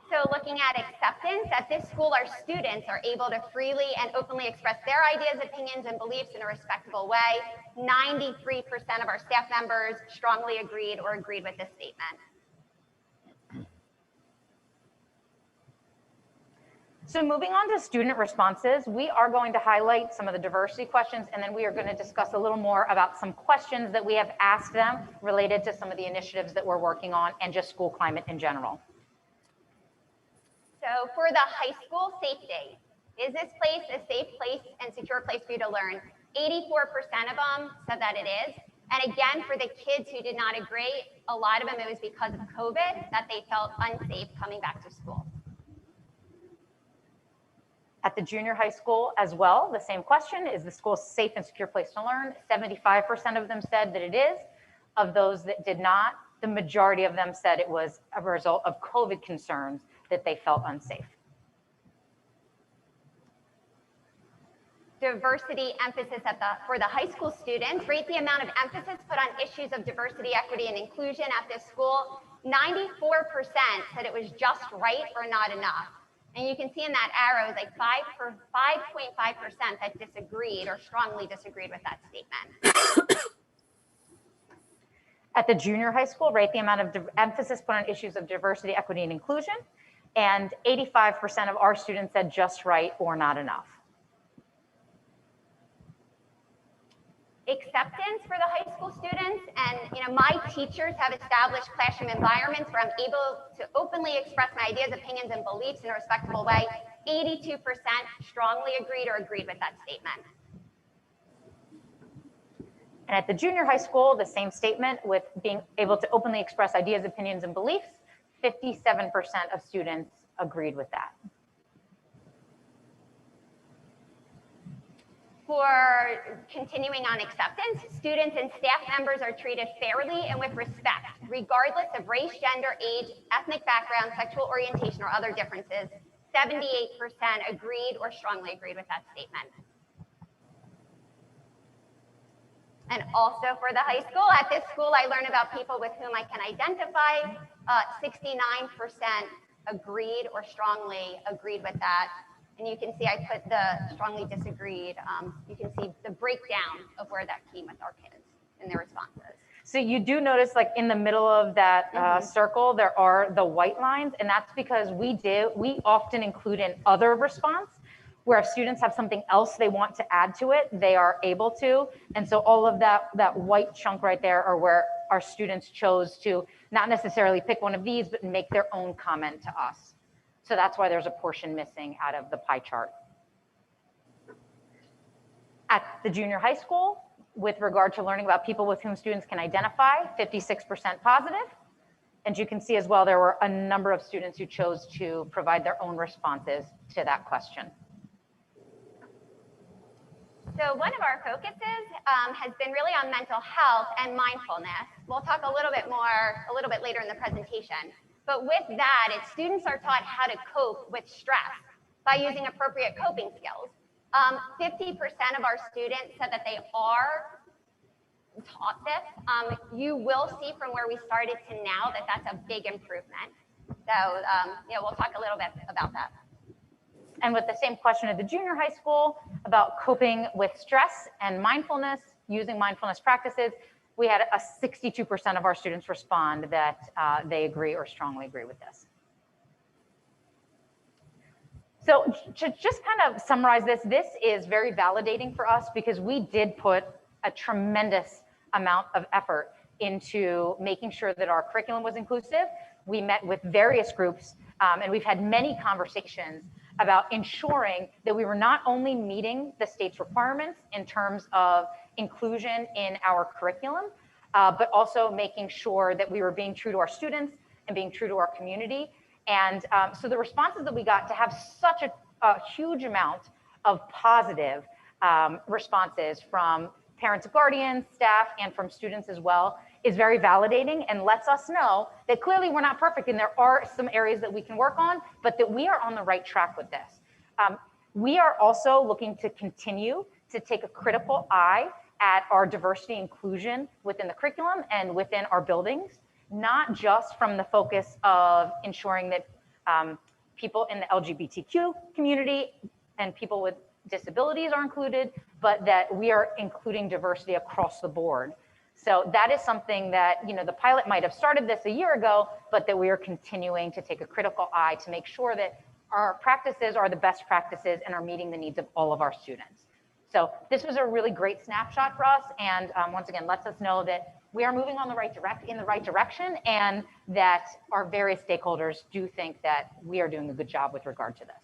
So looking at acceptance, at this school, our students are able to freely and openly express their ideas, opinions, and beliefs in a respectful way. 93% of our staff members strongly agreed or agreed with this statement. So moving on to student responses, we are going to highlight some of the diversity questions, and then we are going to discuss a little more about some questions that we have asked them related to some of the initiatives that we're working on and just school climate in general. So for the high school safe day, is this place a safe place and secure place for you to learn? 84% of them said that it is. And again, for the kids who did not agree, a lot of them, it was because of COVID that they felt unsafe coming back to school. At the junior high school as well, the same question, is the school a safe and secure place to learn? 75% of them said that it is. Of those that did not, the majority of them said it was a result of COVID concerns that they felt unsafe. Diversity emphasis for the high school students, rate the amount of emphasis put on issues of diversity, equity, and inclusion at this school. 94% said it was just right or not enough. And you can see in that arrow, like 5.5% that disagreed or strongly disagreed with that statement. At the junior high school, rate the amount of emphasis put on issues of diversity, equity, and inclusion. And 85% of our students said just right or not enough. Acceptance for the high school students, and my teachers have established classroom environments where I'm able to openly express my ideas, opinions, and beliefs in a respectful way. 82% strongly agreed or agreed with that statement. And at the junior high school, the same statement with being able to openly express ideas, opinions, and beliefs. 57% of students agreed with that. For continuing on acceptance, students and staff members are treated fairly and with respect, regardless of race, gender, age, ethnic background, sexual orientation, or other differences. 78% agreed or strongly agreed with that statement. And also for the high school, at this school, I learn about people with whom I can identify. 69% agreed or strongly agreed with that. And you can see I put the strongly disagreed. You can see the breakdown of where that came with our kids and their responses. So you do notice, like in the middle of that circle, there are the white lines, and that's because we often include an other response where if students have something else they want to add to it, they are able to. And so all of that white chunk right there are where our students chose to not necessarily pick one of these, but make their own comment to us. So that's why there's a portion missing out of the pie chart. At the junior high school, with regard to learning about people with whom students can identify, 56% positive. And you can see as well, there were a number of students who chose to provide their own responses to that question. So one of our focuses has been really on mental health and mindfulness. We'll talk a little bit later in the presentation. But with that, students are taught how to cope with stress by using appropriate coping skills. 50% of our students said that they are taught this. You will see from where we started to now that that's a big improvement. So yeah, we'll talk a little bit about that. And with the same question at the junior high school about coping with stress and mindfulness, using mindfulness practices, we had a 62% of our students respond that they agree or strongly agree with this. So to just kind of summarize this, this is very validating for us because we did put a tremendous amount of effort into making sure that our curriculum was inclusive. We met with various groups and we've had many conversations about ensuring that we were not only meeting the state's requirements in terms of inclusion in our curriculum, but also making sure that we were being true to our students and being true to our community. And so the responses that we got to have such a huge amount of positive responses from parents, guardians, staff, and from students as well is very validating and lets us know that clearly we're not perfect and there are some areas that we can work on, but that we are on the right track with this. We are also looking to continue to take a critical eye at our diversity inclusion within the curriculum and within our buildings, not just from the focus of ensuring that people in the LGBTQ community and people with disabilities are included, but that we are including diversity across the board. So that is something that, you know, the pilot might have started this a year ago, but that we are continuing to take a critical eye to make sure that our practices are the best practices and are meeting the needs of all of our students. So this was a really great snapshot for us. And once again, lets us know that we are moving on in the right direction and that our various stakeholders do think that we are doing a good job with regard to this.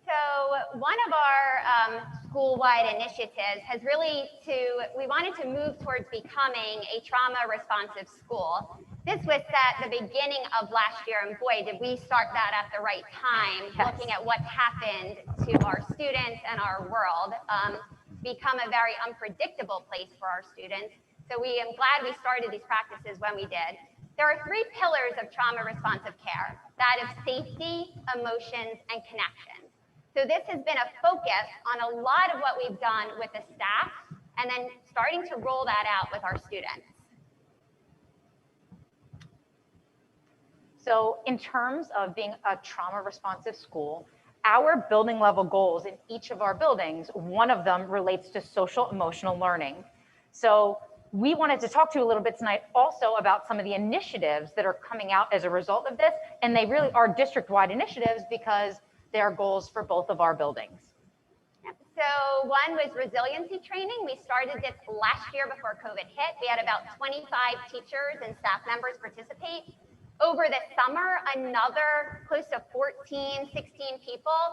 So one of our school-wide initiatives has we wanted to move towards becoming a trauma-responsive school. This was at the beginning of last year, and boy, did we start that at the right time, yes. Looking at what's happened to our students and our world, become a very unpredictable place for our students. So I'm glad we started these practices when we did. There are 3 pillars of trauma-responsive care, that of safety, emotions, and connection. So this has been a focus on a lot of what we've done with the staff and then starting to roll that out with our students. So in terms of being a trauma responsive school, our building level goals in each of our buildings, one of them relates to social emotional learning. So we wanted to talk to you a little bit tonight also about some of the initiatives that are coming out as a result of this. And they really are district-wide initiatives because they are goals for both of our buildings. So one was resiliency training. We started this last year before COVID hit. We had about 25 teachers and staff members participate. Over the summer, another close to 14, 16 people.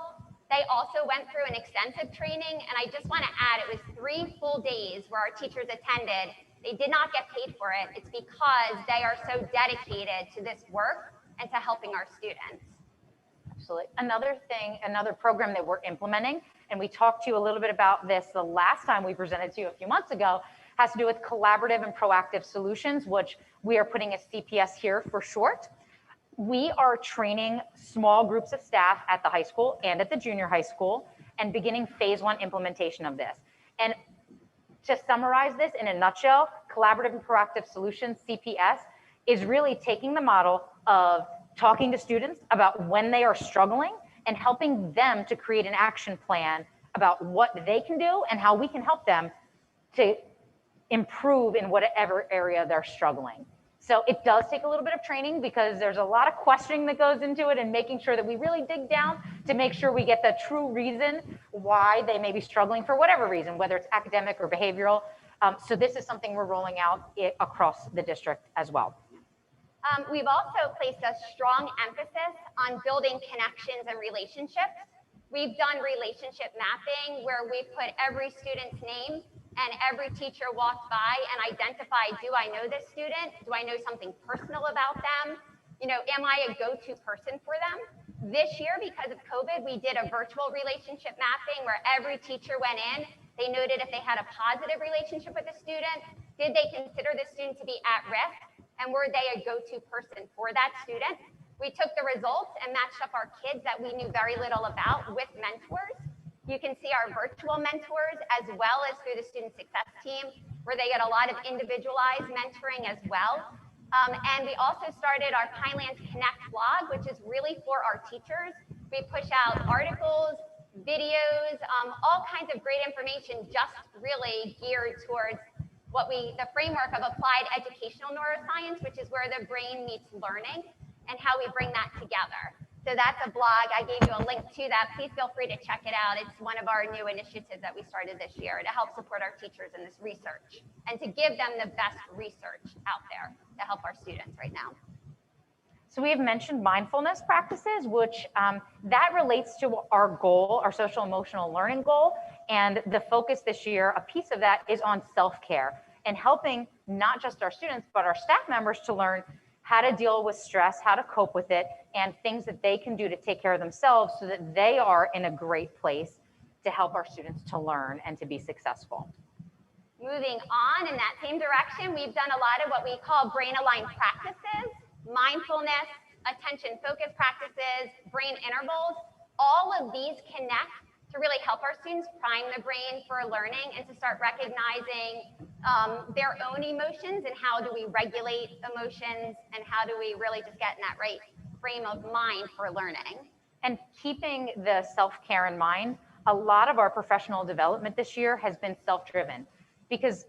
They also went through an extensive training. And I just want to add, it was 3 full days where our teachers attended. They did not get paid for it. It's because they are so dedicated to this work and to helping our students. Absolutely. Another program that we're implementing, and we talked to you a little bit about this the last time we presented to you a few months ago, has to do with collaborative and proactive solutions, which we are putting as CPS here for short. We are training small groups of staff at the high school and at the junior high school and beginning phase 1 implementation of this. And to summarize this in a nutshell, collaborative and proactive solutions, CPS, is really taking the model of talking to students about when they are struggling and helping them to create an action plan about what they can do and how we can help them to improve in whatever area they're struggling. So it does take a little bit of training because there's a lot of questioning that goes into it and making sure that we really dig down to make sure we get the true reason why they may be struggling for whatever reason, whether it's academic or behavioral. So this is something we're rolling out across the district as well. We've also placed a strong emphasis on building connections and relationships. We've done relationship mapping where we've put every student's name and every teacher walked by and identified, do I know this student? Do I know something personal about them? You know, am I a go-to person for them? This year, because of COVID, we did a virtual relationship mapping where every teacher went in. They noted if they had a positive relationship with a student, did they consider the student to be at risk? and were they a go-to person for that student? We took the results and matched up our kids that we knew very little about with mentors. You can see our virtual mentors as well as through the student success team, where they get a lot of individualized mentoring as well. And we also started our Pinelands Connect blog, which is really for our teachers. We push out articles, videos, all kinds of great information, just really geared towards the framework of applied educational neuroscience, which is where the brain meets learning and how we bring that together. So that's a blog. I gave you a link to that. Please feel free to check it out. It's one of our new initiatives that we started this year to help support our teachers in this research and to give them the best research out there to help our students right now. So we have mentioned mindfulness practices, which that relates to our goal, our social emotional learning goal. And the focus this year, a piece of that is on self-care and helping not just our students, but our staff members to learn how to deal with stress, how to cope with it, and things that they can do to take care of themselves so that they are in a great place to help our students to learn and to be successful. Moving on in that same direction, we've done a lot of what we call brain-aligned practices, mindfulness, attention focus practices, brain intervals. All of these connect to really help our students prime the brain for learning and to start recognizing their own emotions and how do we regulate emotions and how do we really just get in that right frame of mind for learning. And keeping the self-care in mind, a lot of our professional development this year has been self-driven because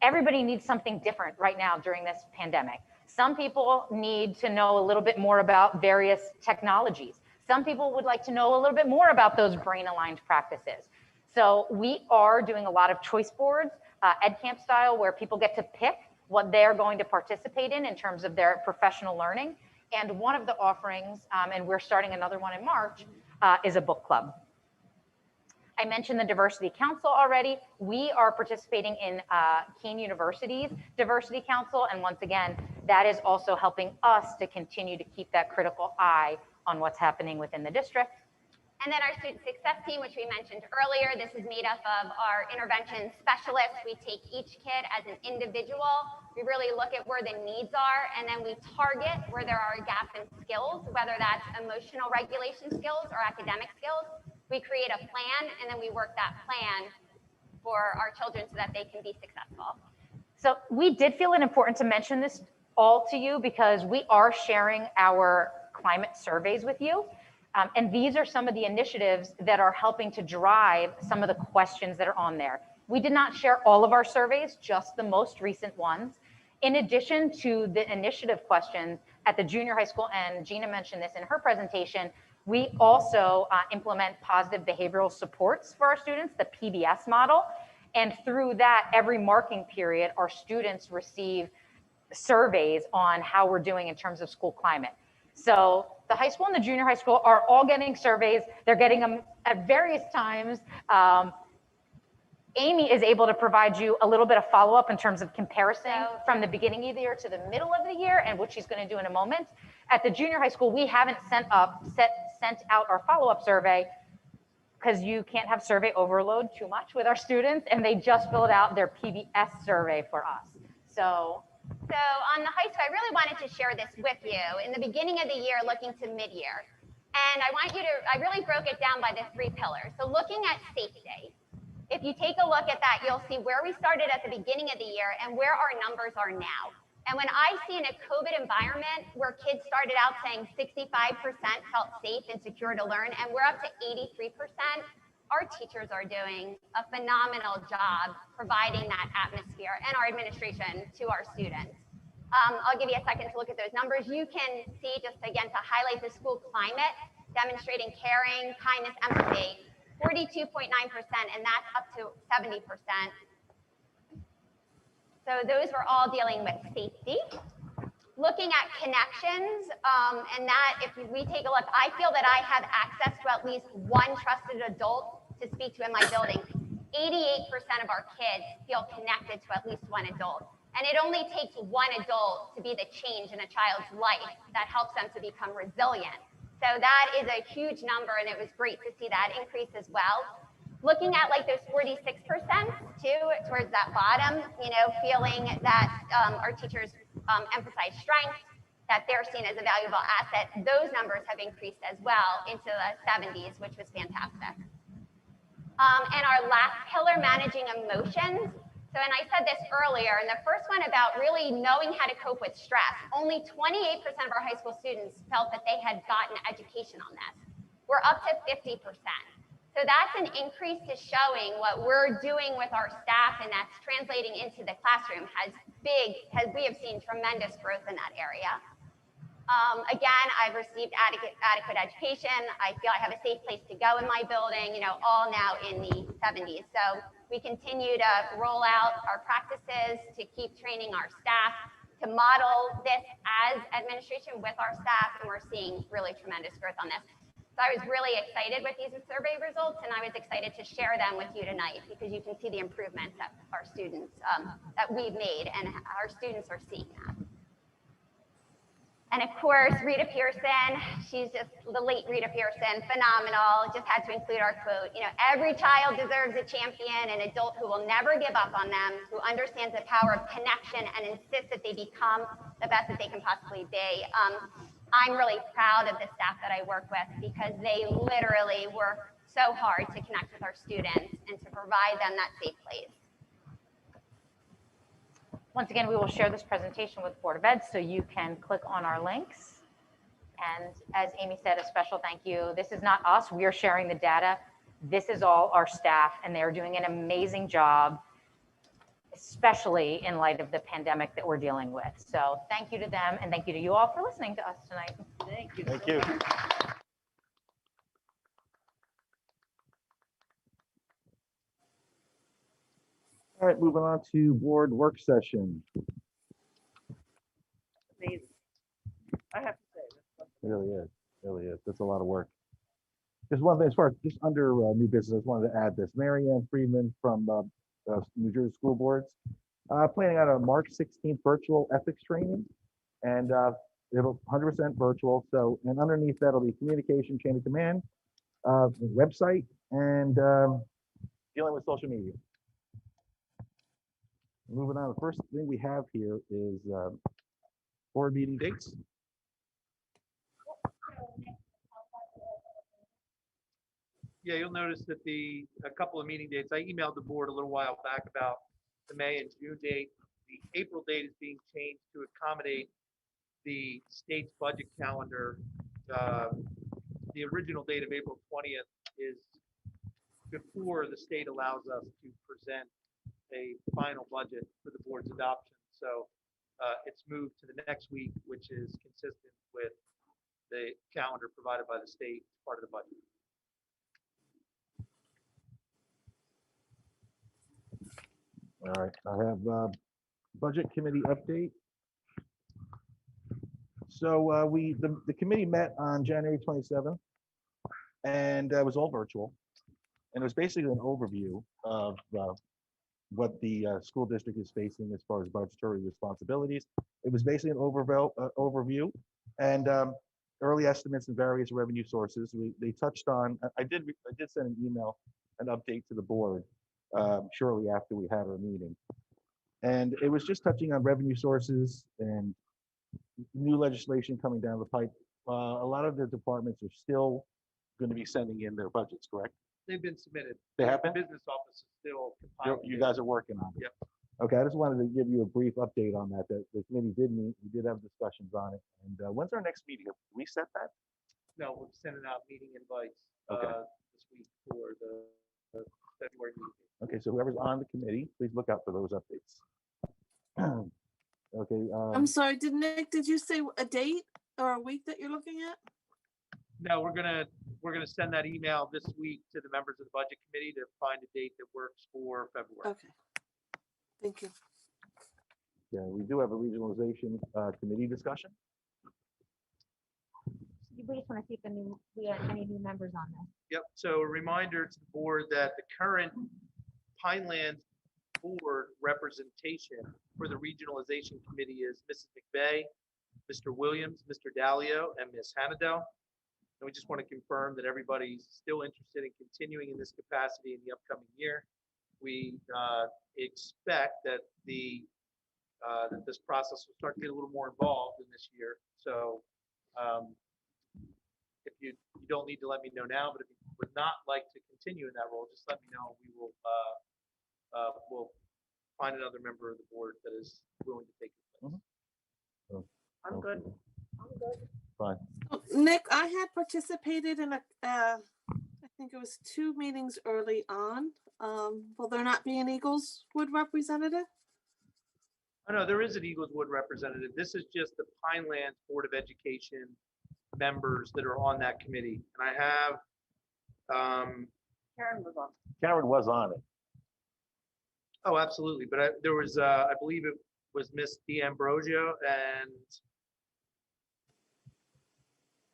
everybody needs something different right now during this pandemic. Some people need to know a little bit more about various technologies. Some people would like to know a little bit more about those brain-aligned practices. So we are doing a lot of choice boards, EdCamp style, where people get to pick what they're going to participate in terms of their professional learning. And one of the offerings, and we're starting another one in March, is a book club. I mentioned the Diversity Council already. We are participating in Keene University's Diversity Council. And once again, that is also helping us to continue to keep that critical eye on what's happening within the district. And then our student success team, which we mentioned earlier, this is made up of our intervention specialists. We take each kid as an individual. We really look at where the needs are, and then we target where there are gaps in skills, whether that's emotional regulation skills or academic skills. We create a plan, and then we work that plan for our children so that they can be successful. So we did feel it important to mention this all to you because we are sharing our climate surveys with you. And these are some of the initiatives that are helping to drive some of the questions that are on there. We did not share all of our surveys, just the most recent ones. In addition to the initiative questions at the junior high school, and Gina mentioned this in her presentation, we also implement positive behavioral supports for our students, the PBS model. And through that, every marking period, our students receive surveys on how we're doing in terms of school climate. So the high school and the junior high school are all getting surveys. They're getting them at various times. Amy is able to provide you a little bit of follow-up in terms of comparison from the beginning of the year to the middle of the year, and what she's going to do in a moment. At the junior high school, we haven't sent out our follow-up survey because you can't have survey overload too much with our students, and they just filled out their PBS survey for us. So on the high school, I really wanted to share this with you. In the beginning of the year, looking to mid-year, and I really broke it down by the 3 pillars. So looking at safety, if you take a look at that, you'll see where we started at the beginning of the year and where our numbers are now. And when I see in a COVID environment where kids started out saying 65% felt safe and secure to learn, and we're up to 83%, our teachers are doing a phenomenal job providing that atmosphere, and our administration to our students. I'll give you a second to look at those numbers. You can see, just again to highlight the school climate, demonstrating caring, kindness, empathy, 42.9%, and that's up to 70%. So those were all dealing with safety. Looking at connections, and that if we take a look, I feel that I have access to at least one trusted adult to speak to in my building. 88% of our kids feel connected to at least one adult. And it only takes one adult to be the change in a child's life that helps them to become resilient. So that is a huge number, and it was great to see that increase as well. looking at like those 46% too, towards that bottom, feeling that our teachers emphasize strength, that they're seen as a valuable asset. Those numbers have increased as well into the 70s, which was fantastic. And our last pillar, managing emotions. So, and I said this earlier, and the first one about really knowing how to cope with stress. Only 28% of our high school students felt that they had gotten education on this. We're up to 50%. So that's an increase to showing what we're doing with our staff, and that's translating into the classroom we have seen tremendous growth in that area. Again, I've received adequate education. I feel I have a safe place to go in my building, all now in the 70s. So we continue to roll out our practices to keep training our staff, to model this as administration with our staff, and we're seeing really tremendous growth on this. So I was really excited with these survey results, and I was excited to share them with you tonight because you can see the improvements that our students, that we've made, and our students are seeing that. And of course, Rita Pearson, she's just the late Rita Pearson, phenomenal. Just had to include our quote, every child deserves a champion, an adult who will never give up on them, who understands the power of connection and insists that they become the best that they can possibly be. I'm really proud of the staff that I work with because they literally work so hard to connect with our students and to provide them that safe place. Once again, we will share this presentation with Board of Ed, so you can click on our links. And as Amy said, a special thank you. This is not us, we are sharing the data. This is all our staff, and they're doing an amazing job, especially in light of the pandemic that we're dealing with. So thank you to them, and thank you to you all for listening to us tonight. Thank you. Thank you. All right, moving on to board work session. Amazing. I have to say. Really is. That's a lot of work. Just one thing, as far as just under new business, I wanted to add this. Mary Ann Freeman from New Jersey School Boards, planning on a March 16th virtual ethics training, and it'll 100% virtual. So, and underneath that'll be communication, chain of command, website, and dealing with social media. Moving on, the first thing we have here is board meeting dates. Yeah, you'll notice that a couple of meeting dates, I emailed the board a little while back about the May and June date. The April date is being changed to accommodate the state's budget calendar. The original date of April 20th is before the state allows us to present a final budget for the board's adoption. So it's moved to the next week, which is consistent with the calendar provided by the state as part of the budget. All right, I have budget committee update. So the committee met on January 27th, and it was all virtual, and it was basically an overview of what the school district is facing as far as budgetary responsibilities. It was basically an overview and early estimates and various revenue sources. They touched on. I did send an email, an update to the board shortly after we had our meeting, and it was just touching on revenue sources and new legislation coming down the pipe. A lot of the departments are still going to be sending in their budgets, correct? They've been submitted. They have been? The business office is still compiling. You guys are working on it. Yep. Okay, I just wanted to give you a brief update on that. The committee did meet, we did have discussions on it. And when's our next meeting? Have we set that? No, we're sending out meeting invites Okay. This week for the February meeting. Okay, so whoever's on the committee, please look out for those updates. Okay. I'm sorry, did you say a date or a week that you're looking at? No, we're gonna send that email this week to the members of the budget committee to find a date that works for February. Okay. Thank you. Yeah, we do have a regionalization committee discussion. We just want to see if we have any new members on this. Yep, so a reminder to the board that the current Pinelands board representation for the regionalization committee is Mrs. McVeigh, Mr. Williams, Mr. Dalio, and Ms. Hanadel. And we just want to confirm that everybody's still interested in continuing in this capacity in the upcoming year. We expect that that this process will start to get a little more involved in this year. So if you don't need to let me know now, but if you would not like to continue in that role, just let me know. We will we'll find another member of the board that is willing to take your place. I'm good. Fine. Nick, I had participated in I think it was 2 meetings early on. Will there not be an Eagleswood representative? Oh, no, there is an Eagleswood representative. This is just the Pinelands Board of Education members that are on that committee. And I have, Karen was on. Karen was on it. oh, absolutely. But there was, I believe it was Miss D'Ambrosio, and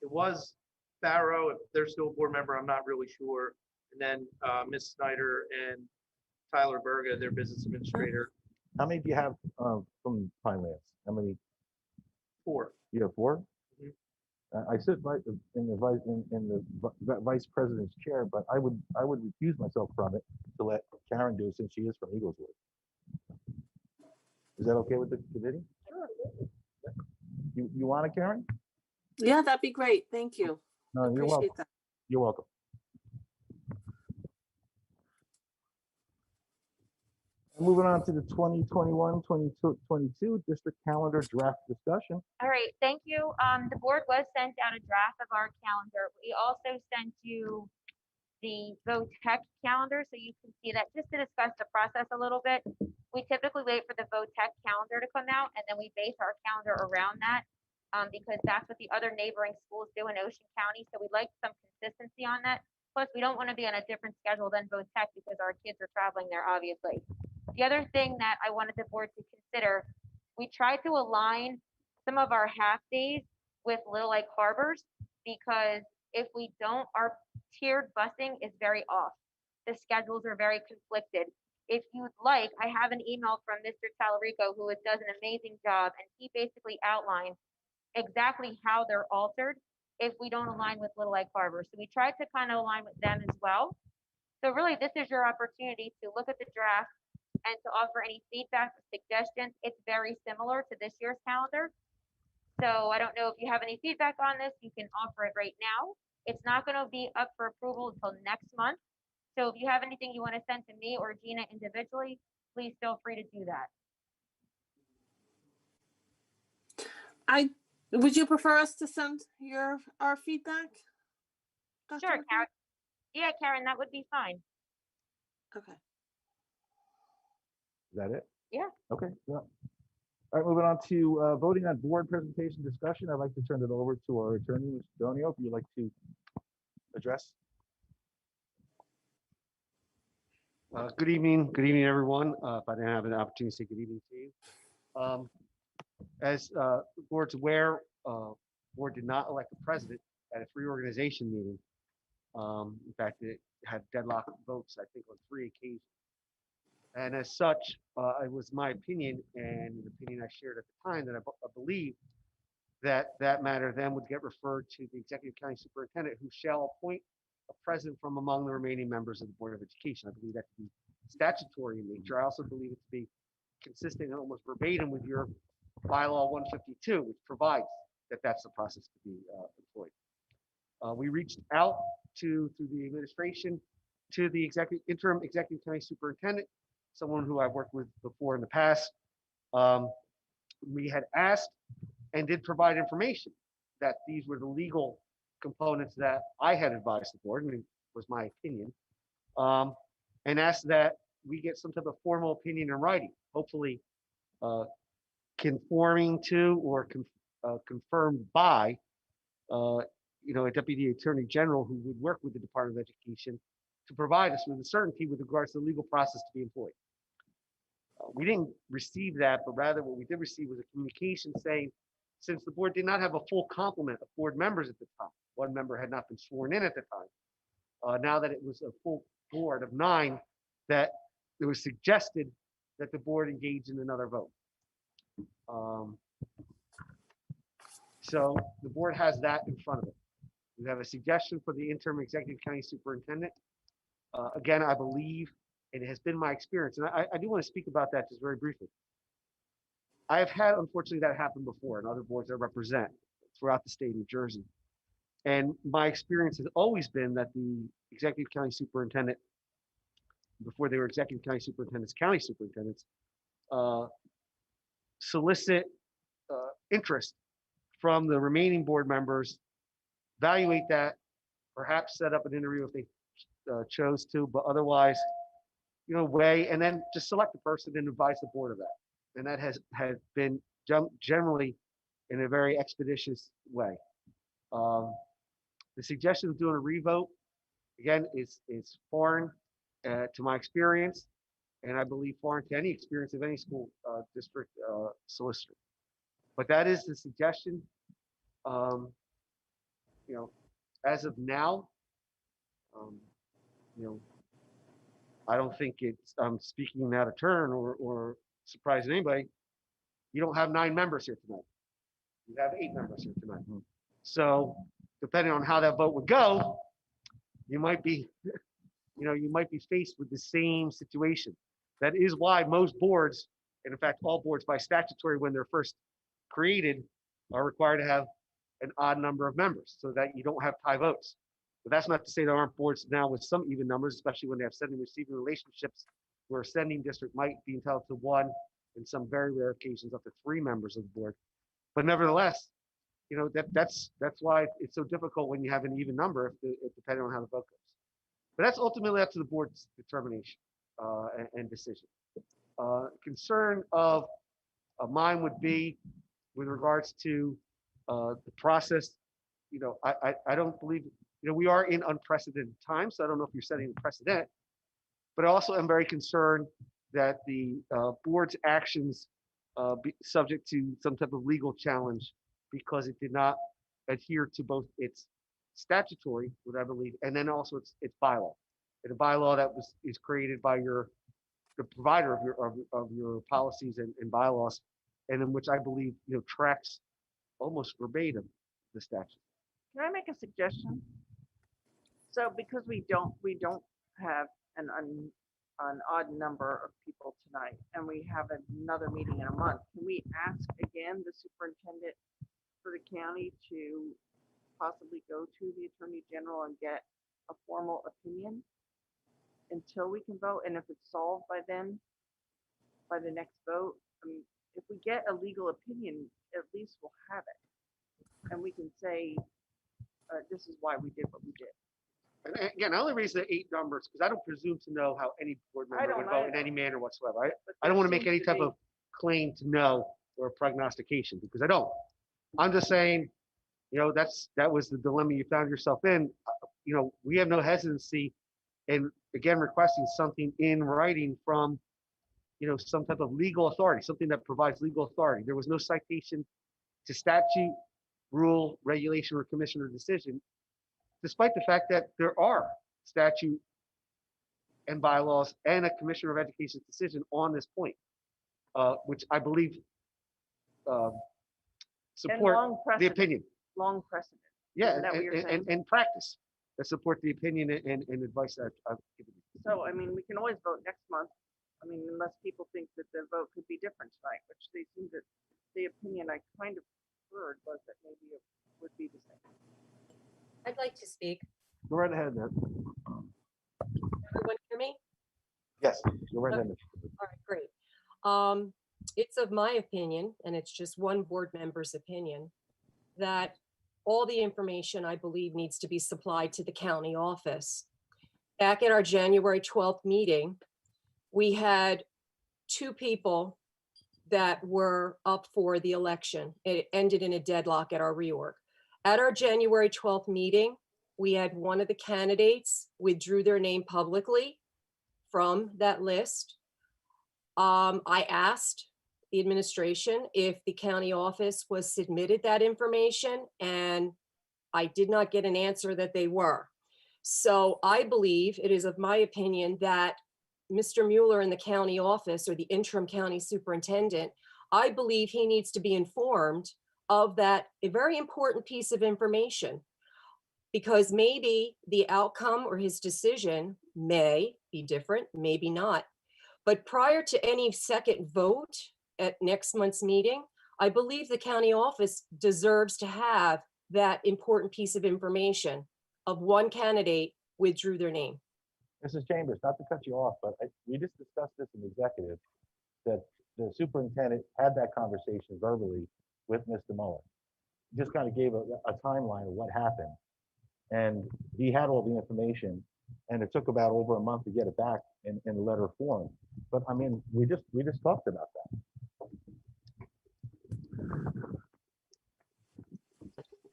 it was Farrow. If they're still a board member, I'm not really sure. And then Miss Snyder and Tyler Berga, their business administrator. How many do you have from Pinelands? How many? 4. You have 4? Mhm. I sit in the vice president's chair, but I would recuse myself from it to let Karen do it since she is from Eagleswood. Is that okay with the committee? Sure. You want it, Karen? Yeah, that'd be great. Thank you. No, you're Appreciate welcome. that. You're welcome. Moving on to the 2021-2022 district calendar draft discussion. All right, thank you. The board was sent out a draft of our calendar. We also sent you the VOTEC calendar, so you can see that. Just to discuss the process a little bit, we typically wait for the VOTEC calendar to come out, and then we base our calendar around that, because that's what the other neighboring schools do in Ocean County. So we'd like some consistency on that. Plus, we don't want to be on a different schedule than VOTEC because our kids are traveling there, obviously. The other thing that I wanted the board to consider, we tried to align some of our half days with Little Lake Harbors, because if we don't, our tiered busing is very off. The schedules are very conflicted. If you'd like, I have an email from Mr. Talarico, who does an amazing job, and he basically outlined exactly how they're altered if we don't align with Little Lake Harbor. So we tried to kind of align with them as well. So really, this is your opportunity to look at the draft and to offer any feedback or suggestions. It's very similar to this year's calendar. So I don't know if you have any feedback on this, you can offer it right now. It's not going to be up for approval until next month. So if you have anything you want to send to me or Gina individually, please feel free to do that. Would you prefer us to send our feedback? Dr. Sure, McCoy? Karen. Yeah, Karen, that would be fine. Okay. Is that it? Yeah. Okay. Yeah. All right, moving on to voting on board presentation discussion. I'd like to turn it over to our attorney, Mr. Donio, if you'd like to address. Good evening, everyone. If I didn't have an opportunity to say good evening to you. As the board's aware, board did not elect a president at its reorganization meeting. In fact, it had deadlock votes, I think, on 3 occasions. And as such, it was my opinion, and the opinion I shared at the time, that I believe that that matter then would get referred to the Executive County Superintendent, who shall appoint a president from among the remaining members of the Board of Education. I believe that to be statutory in nature. I also believe it to be consistent and almost verbatim with your bylaw 152, which provides that that's the process to be employed. We reached out through the administration to the interim Executive County Superintendent, someone who I've worked with before in the past. We had asked and did provide information that these were the legal components that I had advised the board, and it was my opinion, and asked that we get some type of formal opinion in writing, hopefully conforming to or confirmed by a deputy attorney general who would work with the Department of Education to provide us with a certainty with regards to the legal process to be employed. We didn't receive that, but rather what we did receive was a communication saying, since the board did not have a full complement of board members at the time, one member had not been sworn in at the time, now that it was a full board of 9, that it was suggested that the board engage in another vote. So the board has that in front of it. We have a suggestion for the interim executive county superintendent. Again, I believe, and it has been my experience, and I do want to speak about that just very briefly. I have had, unfortunately, that happen before in other boards I represent throughout the state of New Jersey. And my experience has always been that the executive county superintendent, before they were executive county superintendents, solicit interest from the remaining board members, evaluate that, perhaps set up an interview if they chose to, but otherwise, weigh, and then just select the person and advise the board of that. And that has been generally in a very expeditious way. The suggestion of doing a revote, again, is foreign to my experience, and I believe foreign to any experience of any school district solicitor. But that is the suggestion. As of now, I don't think I'm speaking out of turn or surprising anybody. You don't have 9 members here tonight. You have 8 members here tonight. So depending on how that vote would go, you might be, you might be faced with the same situation. That is why most boards, and in fact, all boards by statutory, when they're first created, are required to have an odd number of members so that you don't have tie votes. But that's not to say there aren't boards now with some even numbers, especially when they have sending receiving relationships, where a sending district might be entitled to 1, in some very rare occasions up to 3 members of the board. But nevertheless, that's why it's so difficult when you have an even number, if depending on how the vote goes. But that's ultimately up to the board's determination and decision. Concern of mine would be with regards to the process. I don't believe, we are in unprecedented times, so I don't know if you're setting a precedent, but I also am very concerned that the board's actions be subject to some type of legal challenge because it did not adhere to both its statutory, what I believe, and then also its bylaw. And a bylaw that is created by the provider of your policies and bylaws, and in which I believe tracks almost verbatim the statute. Can I make a suggestion? So because we don't have an odd number of people tonight, and we have another meeting in a month, can we ask again the superintendent for the county to possibly go to the attorney general and get a formal opinion until we can vote? And if it's solved by then, by the next vote, if we get a legal opinion, at least we'll have it, and we can say this is why we did what we did. And again, I only raise the 8 numbers because I don't presume to know how any board member would vote in any manner whatsoever. I don't want to make any type of claim to know or prognostication, because I don't. I'm just saying, that was the dilemma you found yourself in. We have no hesitancy in, again, requesting something in writing from, some type of legal authority, something that provides legal authority. There was no citation to statute, rule, regulation, or commission or decision, despite the fact that there are statute and bylaws and a Commissioner of Education's decision on this point, which I believe support the opinion. Long precedent. Yeah, and practice that support the opinion and advice that I've given you. So, we can always vote next month. Unless people think that the vote could be different tonight, which they seem that the opinion I kind of heard was that maybe it would be the same. I'd like to speak. Go right ahead, man. Everyone hear me? Yes, go right ahead. All right, great. It's of my opinion, and it's just one board member's opinion, that all the information I believe needs to be supplied to the county office. Back at our January 12th meeting, we had 2 people that were up for the election. It ended in a deadlock at our reorg. At our January 12th meeting, we had one of the candidates withdrew their name publicly from that list. I asked the administration if the county office was submitted that information, and I did not get an answer that they were. So I believe it is of my opinion that Mr. Mueller in the county office, or the interim county superintendent, I believe he needs to be informed of that, a very important piece of information. because maybe the outcome or his decision may be different, maybe not. But prior to any second vote at next month's meeting, I believe the county office deserves to have that important piece of information of one candidate withdrew their name. Mrs. Chambers, not to cut you off, but we just discussed this in executive, that the superintendent had that conversation verbally with Mr. Muller. Just kind of gave a timeline of what happened. And he had all the information, and it took about over a month to get it back in letter form. But I mean, we just talked about that.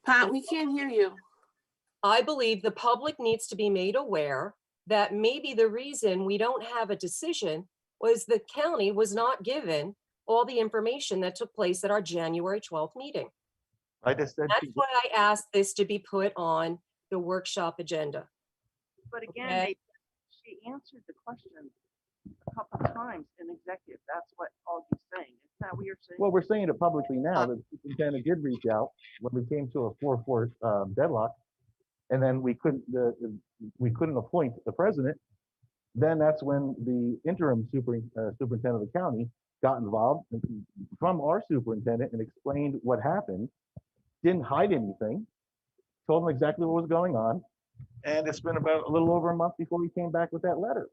Pat, we can't hear you. I believe the public needs to be made aware that maybe the reason we don't have a decision was the county was not given all the information that took place at our January 12th meeting. I just said, That's why I asked this to be put on the workshop agenda. But again, Okay. she answered the question a couple of times in executive. That's what all you're saying. Is that what you're saying? well, we're saying it publicly now. The superintendent did reach out when we came to a 4-4 deadlock, and then we couldn't appoint the president. Then that's when the interim superintendent of the county got involved from our superintendent and explained what happened. Didn't hide anything. Told him exactly what was going on. And it's been about a little over a month before he came back with that letter.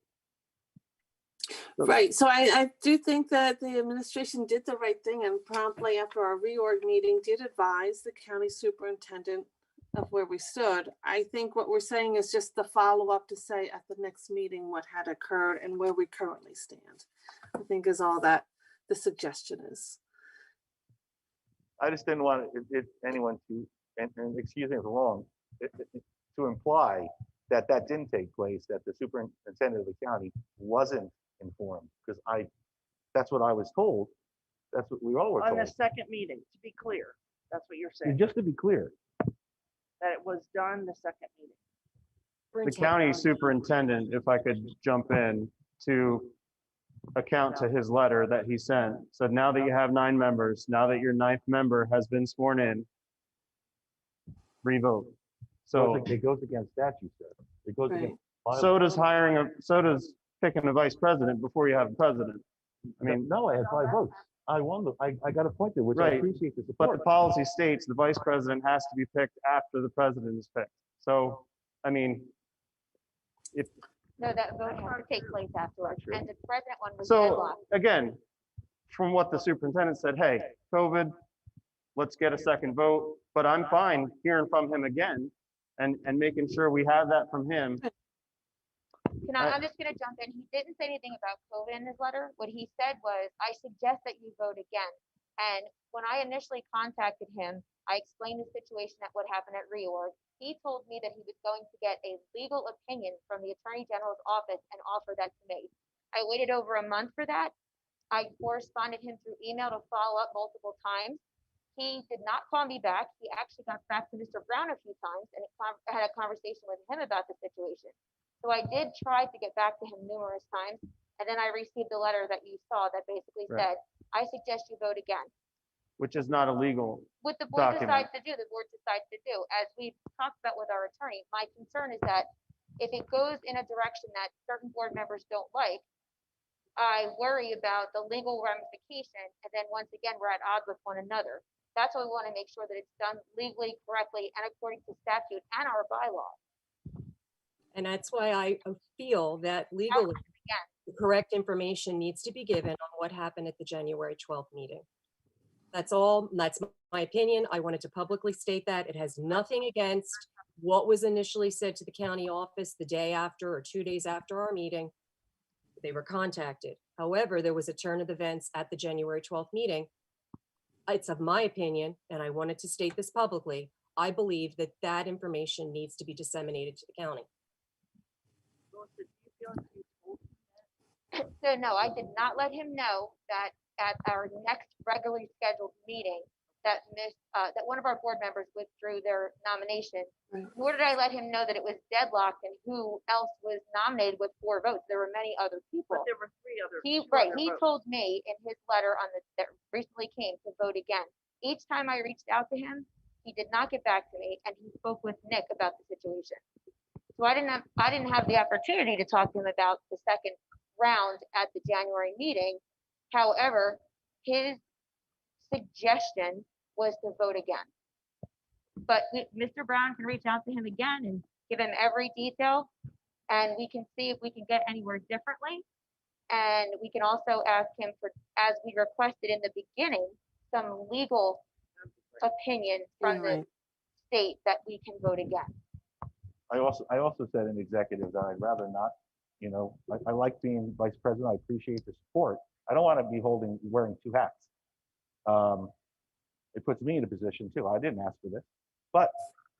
Right, so I do think that the administration did the right thing and promptly after our reorg meeting did advise the county superintendent of where we stood. I think what we're saying is just the follow-up to say at the next meeting what had occurred and where we currently stand. I think is all that the suggestion is. I just didn't want anyone to, and excuse me if I'm wrong, to imply that that didn't take place, that the superintendent of the county wasn't informed, because that's what I was told. That's what we all were On told. the second meeting, to be clear, that's what you're saying, And just to be clear, that it was done the second meeting. The county superintendent, if I could jump in to account to his letter that he sent, said now that you have 9 members, now that your 9th member has been sworn in, revote. So, it goes against statute, sir. It goes Right. against. bylaw. so does picking a vice president before you have a president. I mean, No, I had 5 votes. I won. I got appointed, which I Right. appreciate the but support. the policy states the vice president has to be picked after the president is picked. So, I mean, No, that vote has to take place afterwards, and the president one was so deadlocked. again, from what the superintendent said, hey, COVID, let's get a second vote, but I'm fine hearing from him again and making sure we have that from him. I'm just gonna jump in. He didn't say anything about COVID in his letter. What he said was, I suggest that you vote again. And when I initially contacted him, I explained the situation at what happened at reorg. He told me that he was going to get a legal opinion from the Attorney General's office and offer that to me. I waited over a month for that. I corresponded him through email to follow up multiple times. He did not call me back. He actually got back to Mr. Brown a few times and had a conversation with him about the situation. So I did try to get back to him numerous times. And then I received a letter that you saw that basically Right. said, I suggest you vote again. Which is not illegal. What the board Document. decides to do, the board decides to do. As we've talked about with our attorney, my concern is that if it goes in a direction that certain board members don't like, I worry about the legal ramification, and then once again, we're at odds with one another. That's why we want to make sure that it's done legally, correctly, and according to statute and our bylaw. And that's why I feel that legally, the correct information needs to be given on what happened at the January 12th meeting. That's all. That's my opinion. I wanted to publicly state that. It has nothing against what was initially said to the county office the day after or 2 days after our meeting. They were contacted. However, there was a turn of events at the January 12th meeting. It's of my opinion, and I wanted to state this publicly, I believe that that information needs to be disseminated to the county. Melissa, do you feel like you told him that? So no, I did not let him know that at our next regularly scheduled meeting, that one of our board members withdrew their nomination. Right. Nor did I let him know that it was deadlocked and who else was nominated with 4 votes. There were many other people. But there were 3 other. He 2 other he votes. told me in his letter that recently came to vote again. Each time I reached out to him, He did not get back to me, and he spoke with Nick about the situation. So I didn't have the opportunity to talk to him about the second round at the January meeting. However, his suggestion was to vote again. But Mr. Brown can reach out to him again and give him every detail, and we can see if we can get anywhere differently. And we can also ask him for, as we requested in the beginning, some legal opinion from the state that we can vote again. I also said in executive that I'd rather not, you know, I like being vice president. I appreciate the support. I don't want to be wearing two hats. It puts me in a position too. I didn't ask for this, but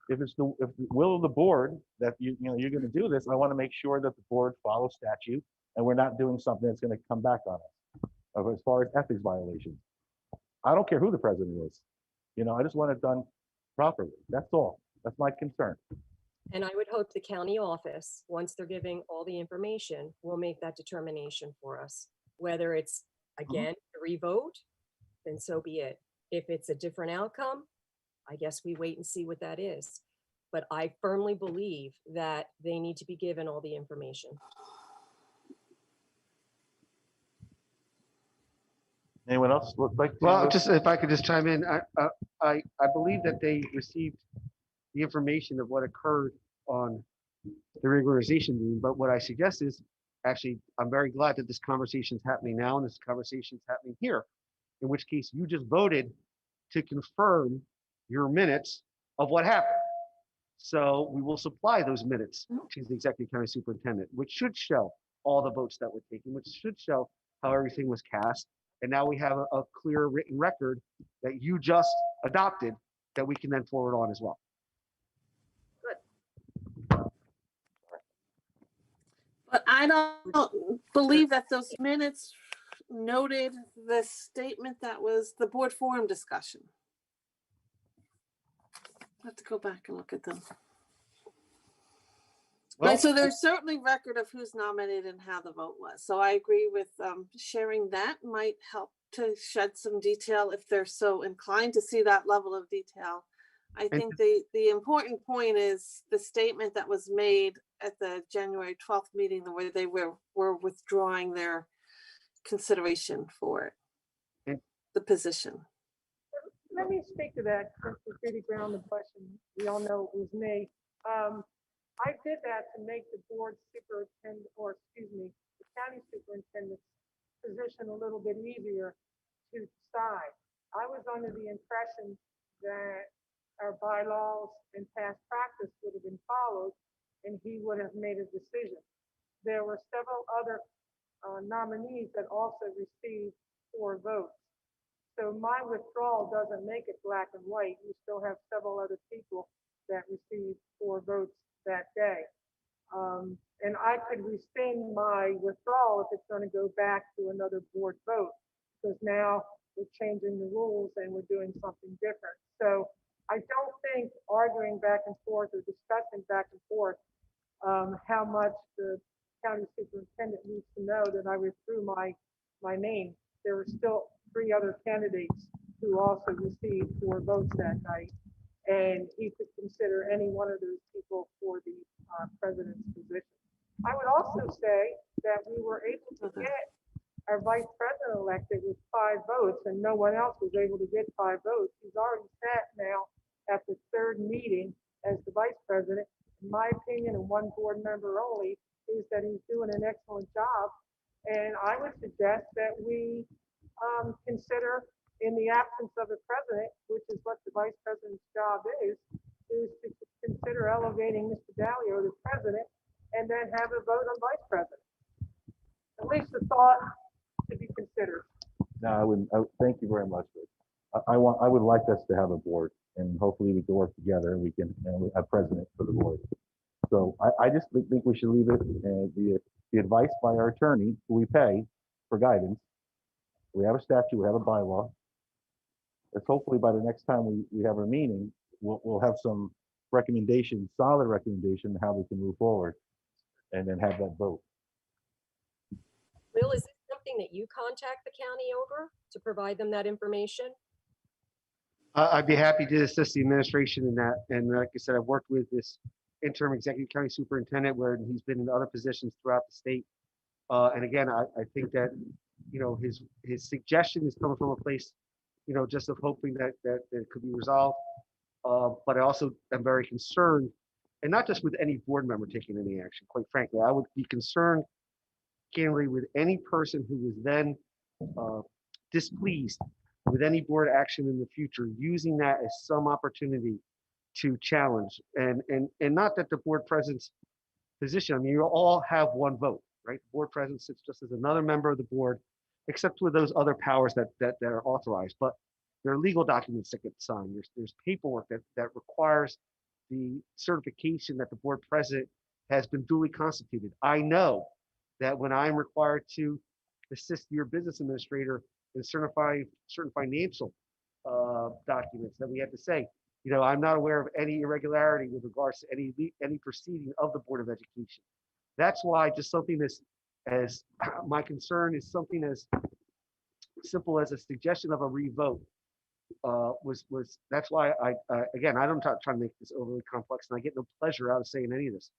if the will of the board that you're going to do this, I want to make sure that the board follows statute and we're not doing something that's going to come back on us as far as ethics violations. I don't care who the president is. You know, I just want it done properly. That's all. That's my concern. And I would hope the county office, once they're giving all the information, will make that determination for us. Whether it's, again, a revote, then so be it. If it's a different outcome, I guess we wait and see what that is. But I firmly believe that they need to be given all the information. Anyone else would like to? Well, just if I could just chime in, I believe that they received the information of what occurred on the reorganization meeting, but what I suggest is, actually, I'm very glad that this conversation is happening now and this conversation is happening here, in which case you just voted to confirm your minutes of what happened. So we will supply those minutes to the executive county superintendent, which should show all the votes that were taken, which should show how everything was cast. And now we have a clear written record that you just adopted that we can then forward on as well. But I don't believe that those minutes noted the statement that was the board forum discussion. I have to go back and look at them. Well, Right, so there's certainly record of who's nominated and how the vote was. So I agree with sharing that might help to shed some detail if they're so inclined to see that level of detail. I think the important point is the statement that was made at the January 12th meeting where they were withdrawing their consideration for it, the position. Let me speak to that, Mr. City Brown, the question. We all know it was me. I did that to make the board superintendent, or excuse me, the county superintendent's position a little bit easier to decide. I was under the impression that our bylaws and past practice would have been followed and he would have made a decision. There were several other nominees that also received 4 votes. So my withdrawal doesn't make it black and white. You still have several other people that received 4 votes that day. And I could rescind my withdrawal if it's going to go back to another board vote, because now we're changing the rules and we're doing something different. So I don't think arguing back and forth or discussing back and forth how much the county superintendent needs to know that I withdrew my name. There were still 3 other candidates who also received 4 votes that night, and he could consider any one of those people for the president's position. I would also say that we were able to get our vice president elected with 5 votes, and no one else was able to get 5 votes. He's already sat now at the 3rd meeting as the vice president. In my opinion, and one board member only, is that he's doing an excellent job. And I would suggest that we consider, in the absence of a president, which is what the vice president's job is to consider elevating Mr. Dalio to president and then have a vote on vice president. At least a thought to be considered. No, I wouldn't. Thank you very much. I would like us to have a board, and hopefully we can work together and we can have president for the board. So I just think we should leave it the advice by our attorney, who we pay for guidance. We have a statute, we have a bylaw. Let's hopefully by the next time we have a meeting, we'll have some recommendation, solid recommendation, how we can move forward, and then have that vote. Will, is this something that you contact the county over to provide them that information? I'd be happy to assist the administration in that. And like I said, I've worked with this interim executive county superintendent where he's been in other positions throughout the state. And again, I think that, his suggestion is coming from a place, just of hoping that it could be resolved. But I also am very concerned, and not just with any board member taking any action, quite frankly, I would be concerned candidly with any person who was then displeased with any board action in the future, using that as some opportunity to challenge. And not that the board president's position, I mean, you all have one vote, right? The board president sits just as another member of the board, except with those other powers that are authorized. But there are legal documents that get signed. There's paperwork that requires the certification that the board president has been duly constituted. I know that when I'm required to assist your business administrator in certain financial documents that we have to say, I'm not aware of any irregularity with regards to any proceeding of the Board of Education. That's why just something as my concern is something as simple as a suggestion of a revote that's why again, I'm not trying to make this overly complex, and I get no pleasure out of saying any of this,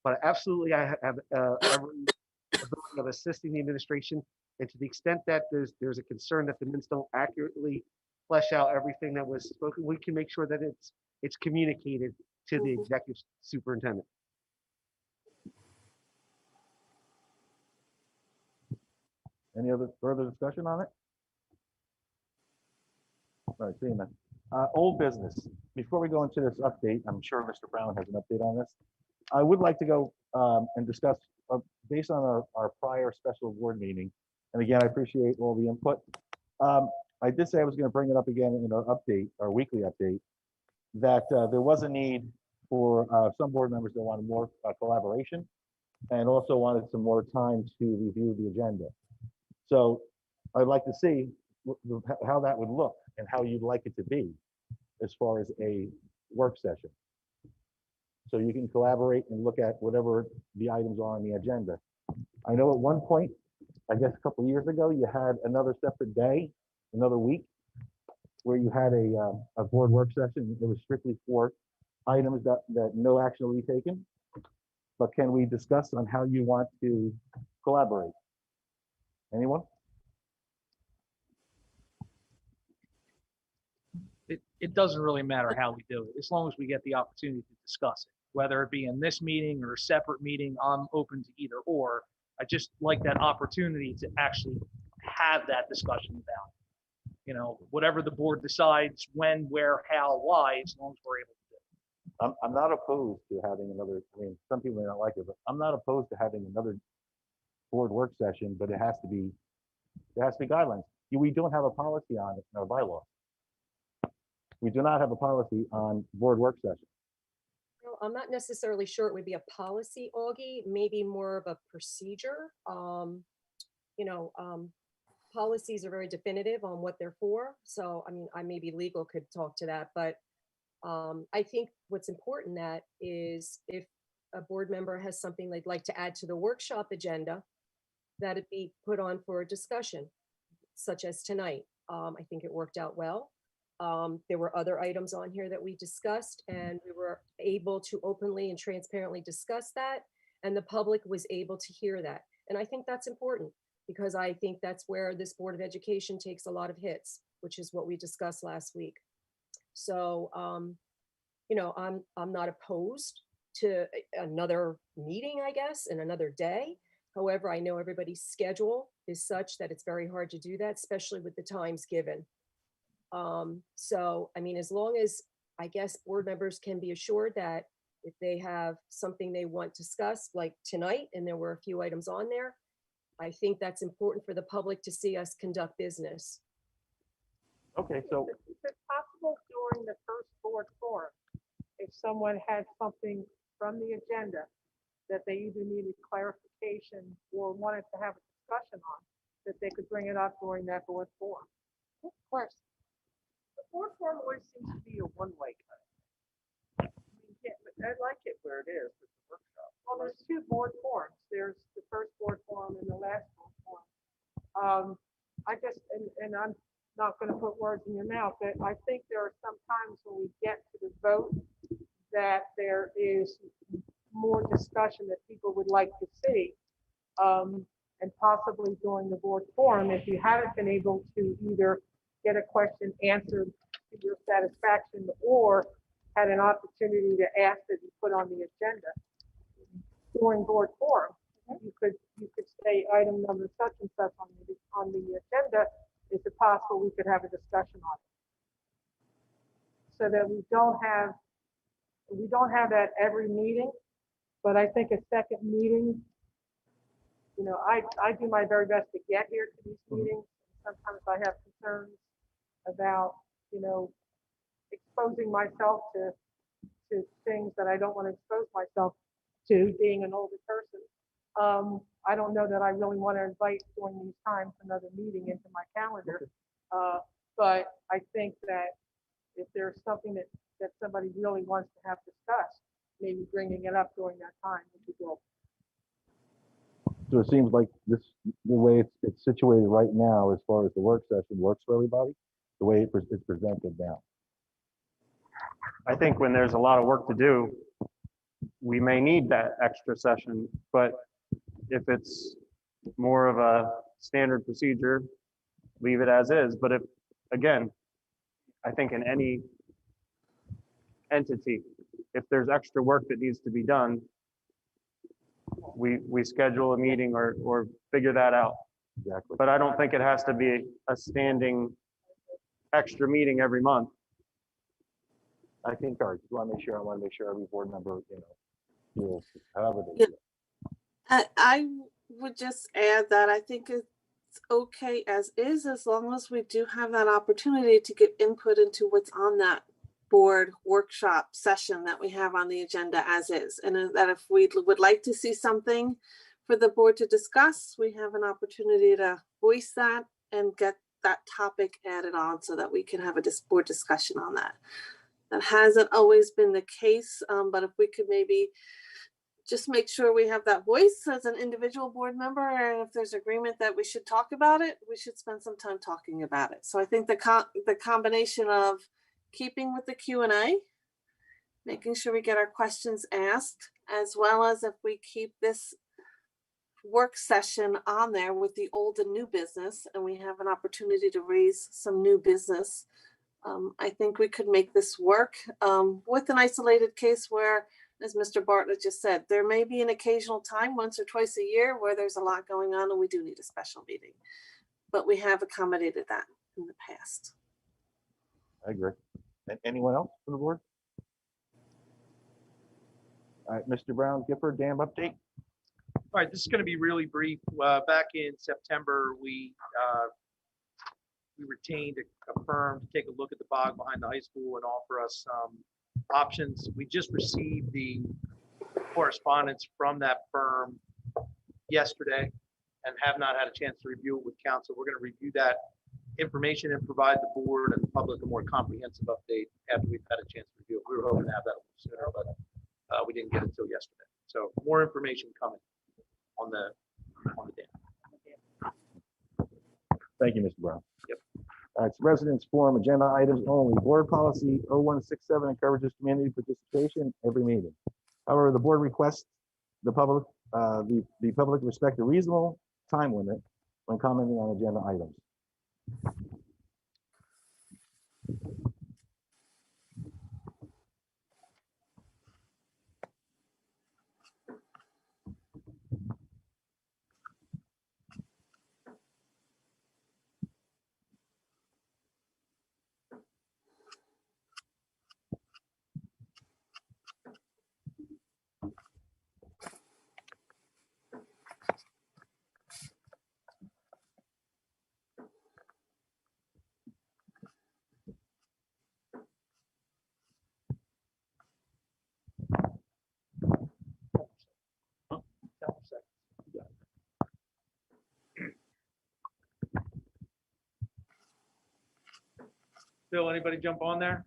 but absolutely I have every ability of assisting the administration, and to the extent that there's a concern that the minutes don't accurately flesh out everything that was spoken, we can make sure that it's communicated to the executive superintendent. Any other further discussion on it? All right, seeing that. Old business. Before we go into this update, I'm sure Mr. Brown has an update on this. I would like to go and discuss, based on our prior special board meeting, and again, I appreciate all the input. I did say I was going to bring it up again in our update, our weekly update, that there was a need for some board members that wanted more collaboration and also wanted some more time to review the agenda. So I'd like to see how that would look and how you'd like it to be as far as a work session. So you can collaborate and look at whatever the items are on the agenda. I know at one point, I guess a couple of years ago, you had another separate day, another week, where you had a board work session. It was strictly for items that no action will be taken. But can we discuss on how you want to collaborate? Anyone? It doesn't really matter how we do it, as long as we get the opportunity to discuss it, whether it be in this meeting or a separate meeting. I'm open to either or. I just like that opportunity to actually have that discussion about, whatever the board decides, when, where, how, why, as long as we're able to do it. I'm not opposed to having another, I mean, some people may not like it, but I'm not opposed to having another board work session, but there has to be guidelines. We don't have a policy on it in our bylaws. We do not have a policy on board work session. No, I'm not necessarily sure it would be a policy, Augie, maybe more of a procedure. Policies are very definitive on what they're for. So, I mean, maybe legal could talk to that, but I think what's important that is if a board member has something they'd like to add to the workshop agenda, that it be put on for a discussion, such as tonight. I think it worked out well. There were other items on here that we discussed, and we were able to openly and transparently discuss that, and the public was able to hear that. And I think that's important, because I think that's where this Board of Education takes a lot of hits, which is what we discussed last week. So, I'm not opposed to another meeting, I guess, and another day. However, I know everybody's schedule is such that it's very hard to do that, especially with the times given. So, I mean, as long as, I guess, board members can be assured that if they have something they want discussed, like tonight, and there were a few items on there, I think that's important for the public to see us conduct business. Okay, so. Is it possible during the first board forum, if someone had something from the agenda that they either needed clarification or wanted to have a discussion on, that they could bring it up during that board forum? Of course. The board forum always seems to be a one-way kind of thing. I like it where it is with the workshop. Well, there's two board forums. There's the first board forum and the last board forum. I guess, and I'm not going to put words in your mouth, but I think there are some times when we get to the vote that there is more discussion that people would like to see. And possibly during the board forum, if you haven't been able to either get a question answered to your satisfaction or had an opportunity to ask that you put on the agenda during board forum, you could say item number such and such on the agenda. Is it possible we could have a discussion on it? So that we don't have that every meeting, but I think a second meeting, you know, I do my very best to get here to these meetings. Sometimes I have concerns about, you know, exposing myself to things that I don't want to expose myself to, being an older person. I don't know that I really want to invite during these times another meeting into my calendar. But I think that if there's something that somebody really wants to have discussed, maybe bringing it up during that time would be good. So it seems like the way it's situated right now, as far as the work session works for everybody, the way it's presented now. I think when there's a lot of work to do, we may need that extra session, but if it's more of a standard procedure, leave it as is. But if, again, I think in any entity, if there's extra work that needs to be done, we schedule a meeting or figure that out. Exactly. But I don't think it has to be a standing extra meeting every month. I think, I want to make sure every board member, you know, feels however they Yeah. feel. I would just add that I think it's okay as is, as long as we do have that opportunity to get input into what's on that board workshop session that we have on the agenda as is. And that if we would like to see something for the board to discuss, we have an opportunity to voice that and get that topic added on so that we can have a board discussion on that. That hasn't always been the case, but if we could maybe just make sure we have that voice as an individual board member, and if there's agreement that we should talk about it, we should spend some time talking about it. So I think the combination of keeping with the Q&A, making sure we get our questions asked, as well as if we keep this work session on there with the old and new business, and we have an opportunity to raise some new business, I think we could make this work with an isolated case where, as Mr. Bartlett just said, there may be an occasional time, once or twice a year, where there's a lot going on and we do need a special meeting. But we have accommodated that in the past. I agree. Anyone else from the board? All right, Mr. Brown, Gifford Dam update. All right, this is going to be really brief. Back in September, we retained a firm to take a look at the bog behind the high school and offer us some options. We just received the correspondence from that firm yesterday and have not had a chance to review it with council. We're going to review that information and provide the board and the public a more comprehensive update after we've had a chance to review it. We were hoping to have that a little sooner, but we didn't get it until yesterday. So more information coming on the dam. Thank you, Mr. Brown. Yep. It's residents forum agenda items only. Board policy 0167 encourages community participation every meeting. However, the board requests the public respect a reasonable time limit when commenting on agenda items. Bill, anybody jump on there?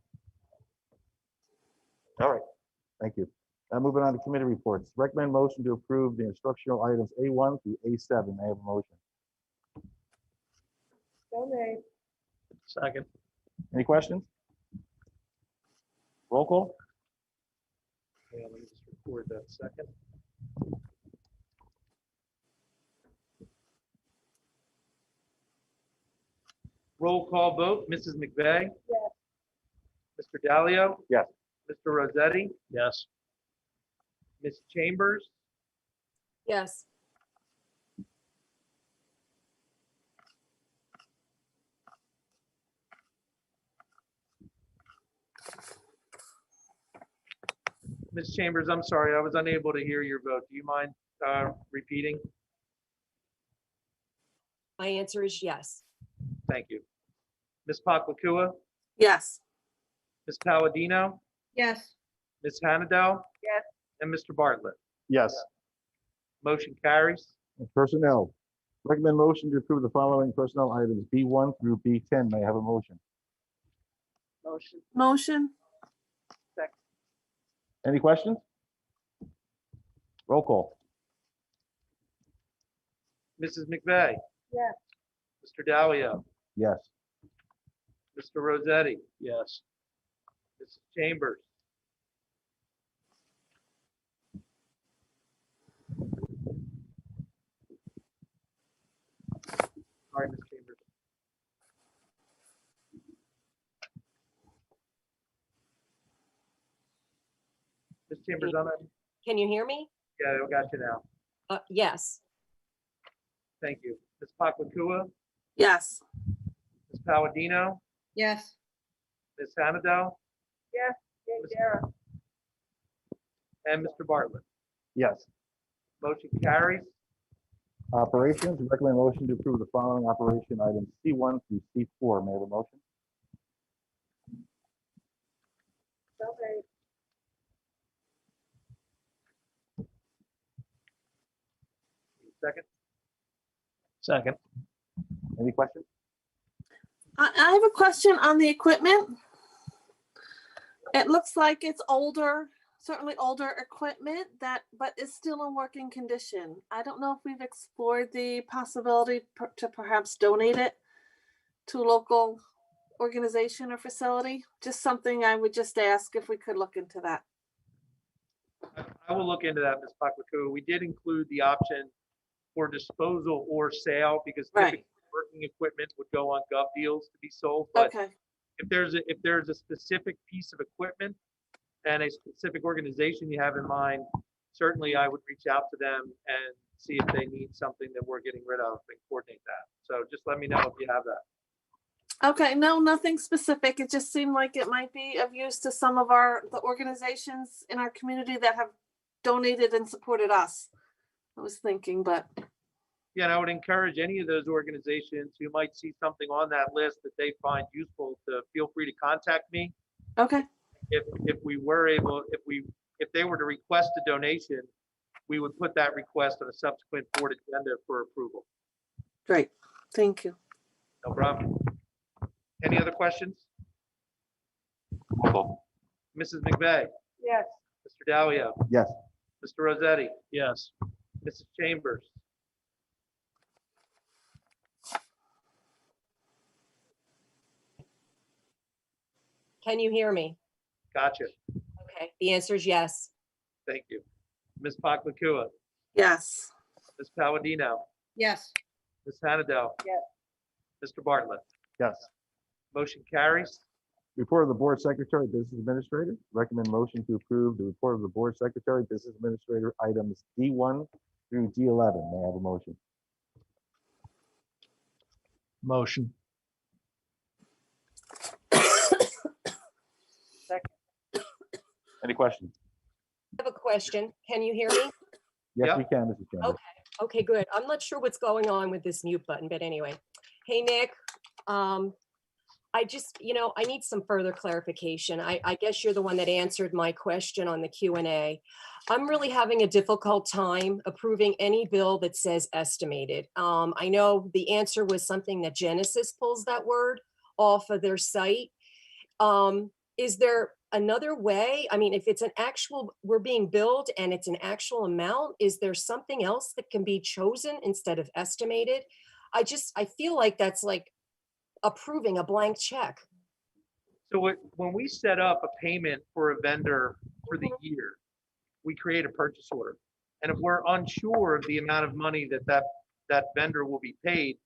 All right, thank you. Now moving on to committee reports. Recommend motion to approve the instructional items A1 through A7. I have a motion. So made. Second. Any questions? Roll call? Yeah, let me just record that second. Roll call vote, Mrs. McVeigh? Yes. Mr. Dalio? Yes. Mr. Rossetti? Yes. Ms. Chambers? Yes. Ms. Chambers, I'm sorry, I was unable to hear your vote. Do you mind repeating? My answer is yes. Thank you. Ms. Paklakua? Yes. Ms. Palladino? Yes. Ms. Hannadel? Yes. And Mr. Bartlett? Yes. Motion carries. Personnel. Recommend motion to approve the following personnel items, B1 through B10. May I have a motion? Motion. Motion. Second. Any questions? Roll call? Mrs. McVeigh? Yes. Mr. Dalio? Yes. Mr. Rossetti? Yes. Mrs. Chambers? Sorry, Ms. Chambers. Ms. Chambers, Can you hear me? yeah, I got you now. Yes. Thank you. Ms. Paklakua? Yes. Ms. Palladino? Yes. Ms. Hannadel? Yes. Dara. And Mr. Bartlett? Yes. Motion carries. Operations. Recommend motion to approve the following operation items, C1 through C4. May I have a motion? Okay. Second? Second. Any questions? I have a question on the equipment. It looks like it's older, certainly older equipment but it's still in working condition. I don't know if we've explored the possibility to perhaps donate it to a local organization or facility. Just something I would just ask if we could look into that. I will look into that, Ms. Paklakua. We did include the option for disposal or sale because typically working equipment would go on gov deals to be sold. But Okay. if there's a specific piece of equipment and a specific organization you have in mind, certainly I would reach out to them and see if they need something that we're getting rid of and coordinate that. So just let me know if you have that. Okay, no, nothing specific. It just seemed like it might be of use to some of the organizations in our community that have donated and supported us. I was thinking, but. Yeah, and I would encourage any of those organizations who might see something on that list that they find useful to feel free to contact me. Okay. If they were to request a donation, we would put that request on a subsequent board agenda for approval. Great, thank you. No problem. Any other questions? Mrs. McVeigh? Yes. Mr. Dalio? Yes. Mr. Rossetti? Yes. Mrs. Chambers? Can you hear me? Gotcha. Okay, the answer is yes. Thank you. Ms. Paklakua? Yes. Ms. Palladino? Yes. Ms. Hannadel? Yes. Mr. Bartlett? Yes. Motion carries. Report of the Board Secretary, Business Administrator. Recommend motion to approve the report of the Board Secretary, Business Administrator, items D1 through D11. May I have a motion? Motion. Any questions? I have a question. Can you hear me? Yes, Yep. we can, Mrs. Chambers. Okay, good. I'm not sure what's going on with this mute button, but anyway. Hey, Nick. I just, I need some further clarification. I guess you're the one that answered my question on the Q&A. I'm really having a difficult time approving any bill that says estimated. I know the answer was something that Genesis pulls that word off of their site. Is there another way? I mean, if it's an actual, we're being billed and it's an actual amount, is there something else that can be chosen instead of estimated? I feel like that's like approving a blank check. So when we set up a payment for a vendor for the year, we create a purchase order. And if we're unsure of the amount of money that vendor will be paid,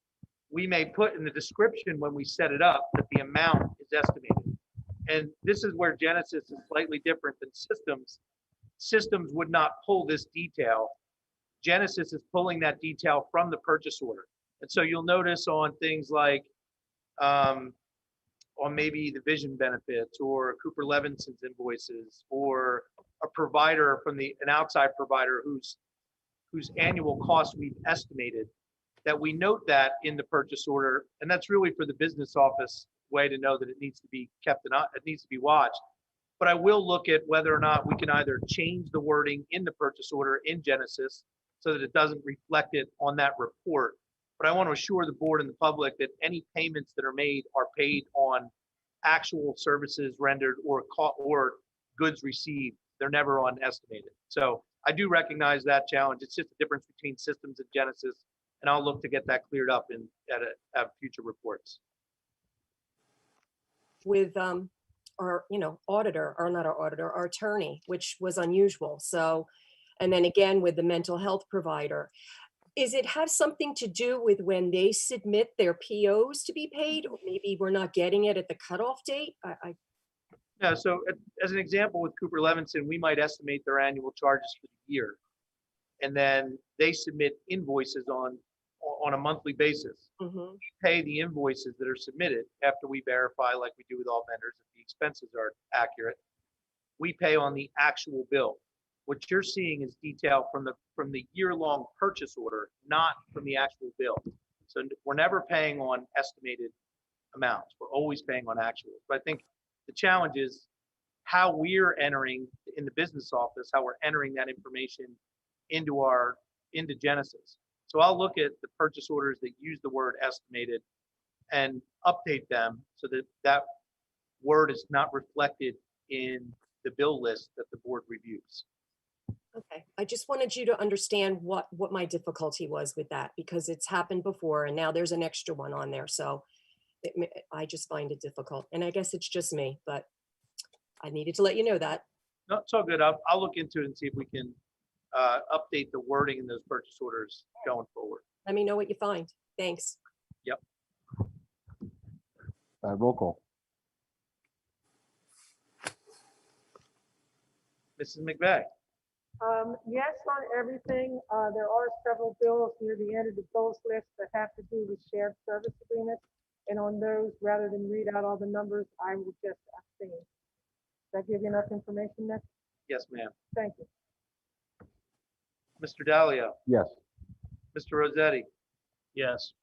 we may put in the description when we set it up that the amount is estimated. And this is where Genesis is slightly different than systems. Systems would not pull this detail. Genesis is pulling that detail from the purchase order. And so you'll notice on things like on maybe the vision benefits or Cooper Levinson's invoices or a provider from an outside provider whose annual cost we've estimated, that we note that in the purchase order. And that's really for the business office way to know that it needs to be kept and it needs to be watched. But I will look at whether or not we can either change the wording in the purchase order in Genesis so that it doesn't reflect it on that report. But I want to assure the board and the public that any payments that are made are paid on actual services rendered or goods received. They're never on estimated. So I do recognize that challenge. It's just a difference between systems and Genesis, and I'll look to get that cleared up at future reports. With our, auditor, or not our auditor, our attorney, which was unusual. So, and then again with the mental health provider. Is it have something to do with when they submit their POs to be paid, or maybe we're not getting it at the cutoff date? Yeah, so as an example with Cooper Levinson, we might estimate their annual charges for the year. And then they submit invoices on a monthly basis. Mm-hmm. We pay the invoices that are submitted after we verify, like we do with all vendors, if the expenses are accurate. We pay on the actual bill. What you're seeing is detail from the year-long purchase order, not from the actual bill. So we're never paying on estimated amounts. We're always paying on actuals. But I think the challenge is how we're entering in the business office, how we're entering that information into Genesis. So I'll look at the purchase orders that use the word estimated and update them so that that word is not reflected in the bill list that the board reviews. Okay, I just wanted you to understand what my difficulty was with that, because it's happened before and now there's an extra one on there. So I just find it difficult, and I guess it's just me, but I needed to let you know that. No, it's all good. I'll look into it and see if we can update the wording in those purchase orders going forward. Let me know what you find. Thanks. Yep. Roll call. Mrs. McVeigh. Yes on everything. There are several bills near the end of the bills list that have to do with shared service agreements. And on those, rather than read out all the numbers, I will just abstain. Does that give you enough information, Nick? Yes, ma'am. Thank you. Mr. Dalio. Yes. Mr. Rossetti. Yes.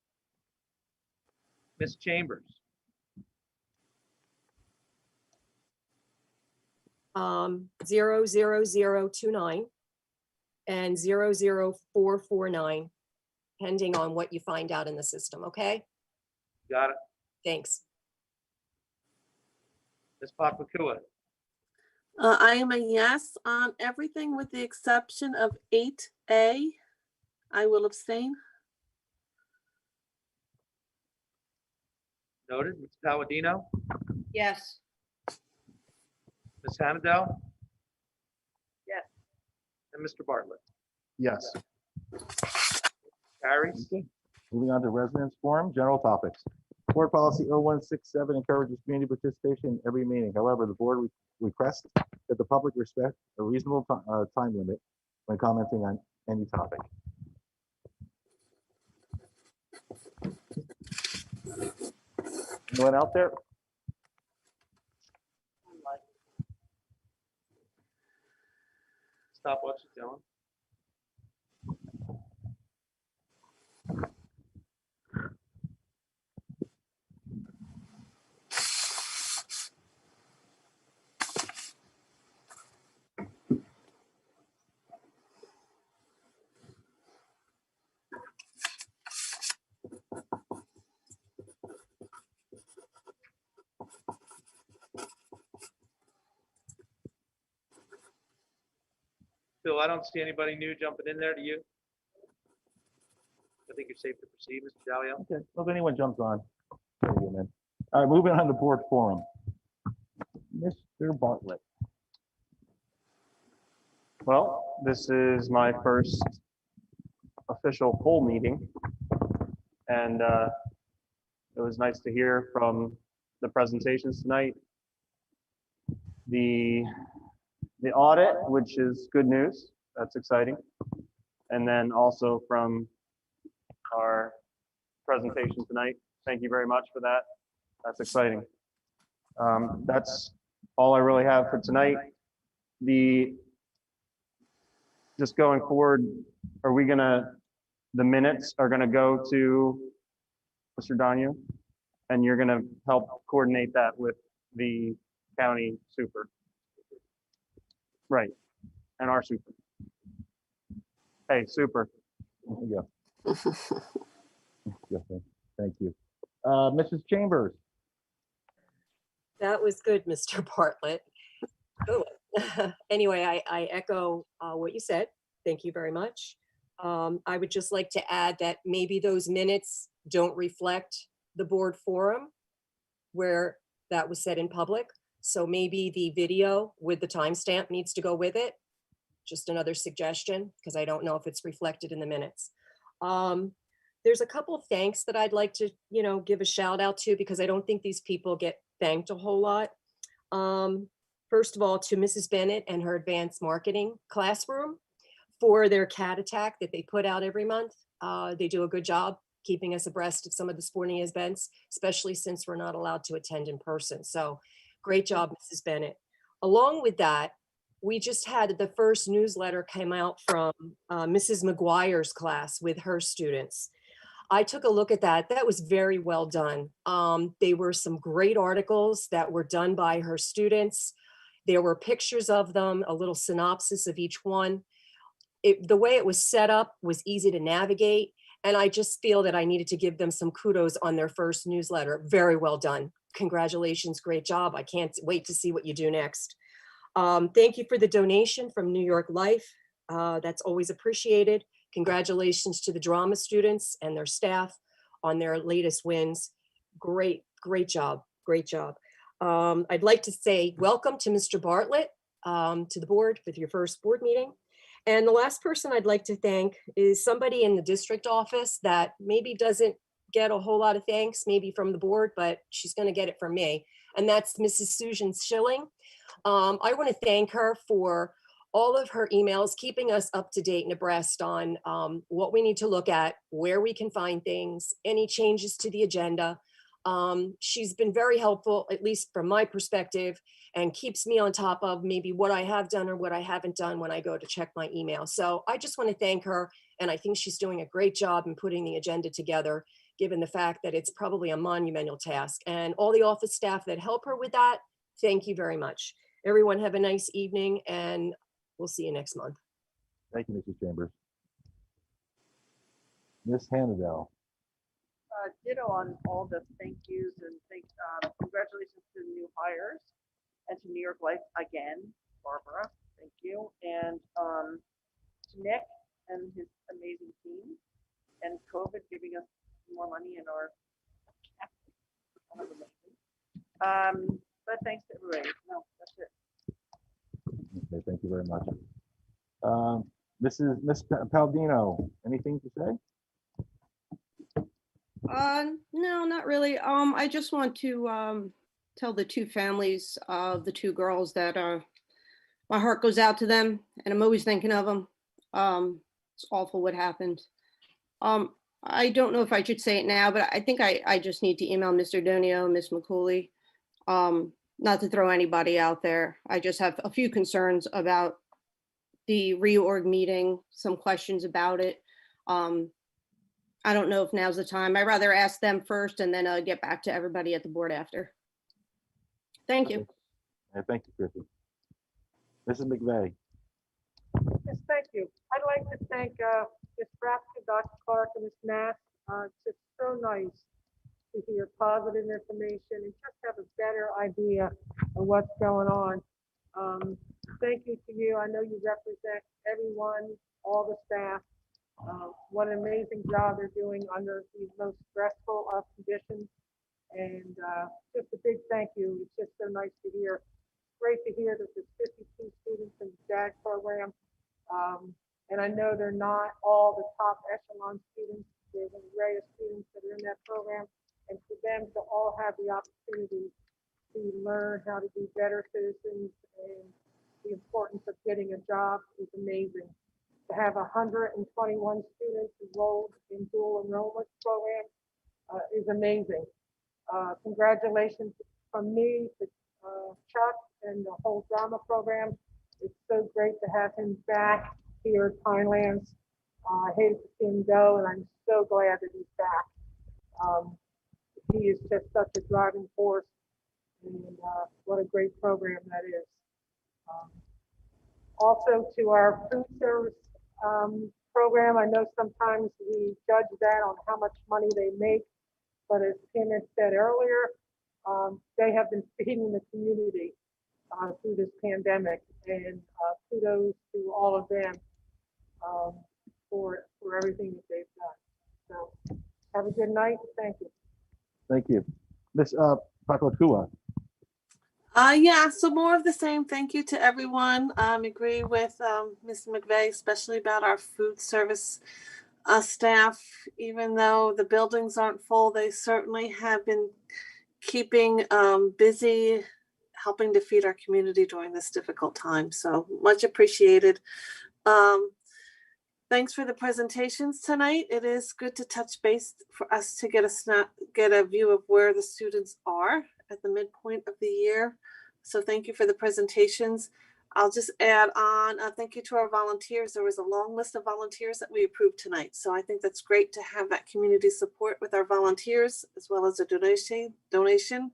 Ms. Chambers. 00029 and 00449, pending on what you find out in the system. Okay. Got it. Thanks. Ms. Papakua. I am a yes on everything with the exception of 8A. I will abstain. Noted. Ms. Palladino. Yes. Ms. Hamadel. Yes. And Mr. Bartlett. Yes. Carries. Okay. Moving on to residents forum, general topics. Board policy 0167 encourages community participation in every meeting. However, the board requests that the public respect a reasonable time limit when commenting on any topic. Anyone out there? Stop what you're doing. Phil, I don't see anybody new jumping in there. Do you? I think you're safe to proceed, Mr. Dalio. Okay. Well, if anyone jumps on, Very good, man. All right, moving on to board forum. Mr. Bartlett. Well, this is my first official full meeting. And it was nice to hear from the presentations tonight. The audit, which is good news, that's exciting. And then also from our presentation tonight. Thank you very much for that. That's exciting. That's all I really have for tonight. Just going forward, the minutes are gonna go to Mr. Donahue, and you're gonna help coordinate that with the county super. Right, and our super. Hey, super. There you go. Thank you. Mrs. Chambers. That was good, Mr. Bartlett. Good. Anyway, I echo what you said. Thank you very much. I would just like to add that maybe those minutes don't reflect the board forum where that was said in public. So maybe the video with the timestamp needs to go with it. Just another suggestion, because I don't know if it's reflected in the minutes. There's a couple of thanks that I'd like to, give a shout out to, because I don't think these people get thanked a whole lot. First of all, to Mrs. Bennett and her advanced marketing classroom for their cat attack that they put out every month. They do a good job keeping us abreast of some of the sporting events, especially since we're not allowed to attend in person. So great job, Mrs. Bennett. Along with that, we just had the first newsletter came out from Mrs. McGuire's class with her students. I took a look at that. That was very well done. They were some great articles that were done by her students. There were pictures of them, a little synopsis of each one. The way it was set up was easy to navigate. And I just feel that I needed to give them some kudos on their first newsletter. Very well done. Congratulations, great job. I can't wait to see what you do next. Thank you for the donation from New York Life. That's always appreciated. Congratulations to the drama students and their staff on their latest wins. Great job, great job. I'd like to say welcome to Mr. Bartlett to the board with your first board meeting. And the last person I'd like to thank is somebody in the district office that maybe doesn't get a whole lot of thanks, maybe from the board, but she's going to get it from me. And that's Mrs. Susan Schilling. I want to thank her for all of her emails, keeping us up to date and abreast on what we need to look at, where we can find things, any changes to the agenda. She's been very helpful, at least from my perspective, and keeps me on top of maybe what I have done or what I haven't done when I go to check my email. So I just want to thank her. And I think she's doing a great job in putting the agenda together, given the fact that it's probably a monumental task. And all the office staff that help her with that, thank you very much. Everyone have a nice evening, and we'll see you next month. Thank you, Mrs. Chambers. Ms. Hannadel. Ditto on all the thank yous and congratulations to the new hires and to New York Life again, Barbara, thank you. And to Nick and his amazing team, and COVID giving us more money in our account. But thanks to everybody. No, that's it. Okay, thank you very much. Miss Palladino, anything to say? No, not really. I just want to tell the two families of the two girls that my heart goes out to them, and I'm always thinking of them. It's awful what happened. I don't know if I should say it now, but I think I just need to email Mr. Donio and Ms. McCooley. Not to throw anybody out there. I just have a few concerns about the reorg meeting, some questions about it. I don't know if now's the time. I'd rather ask them first and then get back to everybody at the board after. Thank you. Okay. Thank you, Chrissy. Mrs. McVeigh. Yes, thank you. I'd like to thank Ms. Frapke, Dr. Clark, and Ms. Nass. It's just so nice to hear positive information and just have a better idea of what's going on. Thank you to you. I know you represent everyone, all the staff. What an amazing job they're doing under these most stressful of conditions. And just a big thank you. It's just so nice to hear. Great to hear that there's 52 students in the JAG program. And I know they're not all the top echelon students. There's an array of students that are in that program. And for them to all have the opportunity to learn how to be better citizens and the importance of getting a job is amazing. To have 121 students enrolled in dual enrollment programs is amazing. Congratulations from me to Chuck and the whole drama program. It's so great to have him back here at Pinelands. I hated to see him go, and I'm so glad that he's back. He is just such a driving force, and what a great program that is. Also to our food service program, I know sometimes we judge that on how much money they make, but as Tim had said earlier, they have been feeding the community through this pandemic, and kudos to all of them for everything that they've done. So have a good night. Thank you. Thank you. Ms. Paklakua. Yeah, so more of the same. Thank you to everyone. Agree with Ms. McVeigh, especially about our food service staff. Even though the buildings aren't full, they certainly have been keeping busy, helping to feed our community during this difficult time. So much appreciated. Thanks for the presentations tonight. It is good to touch base for us to get a view of where the students are at the midpoint of the year. So thank you for the presentations. I'll just add on, thank you to our volunteers. There was a long list of volunteers that we approved tonight. So I think that's great to have that community support with our volunteers, as well as a donation.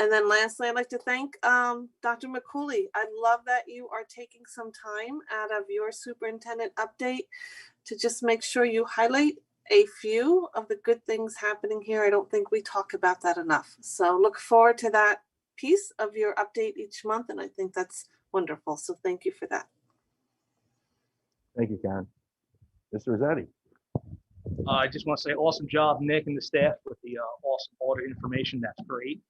And then lastly, I'd like to thank Dr. McCooley. I love that you are taking some time out of your superintendent update to just make sure you highlight a few of the good things happening here. I don't think we talk about that enough. So look forward to that piece of your update each month. And I think that's wonderful. So thank you for that. Thank you, Karen. Mr. Rossetti. I just want to say awesome job, Nick and the staff, with the awesome audit information. That's great.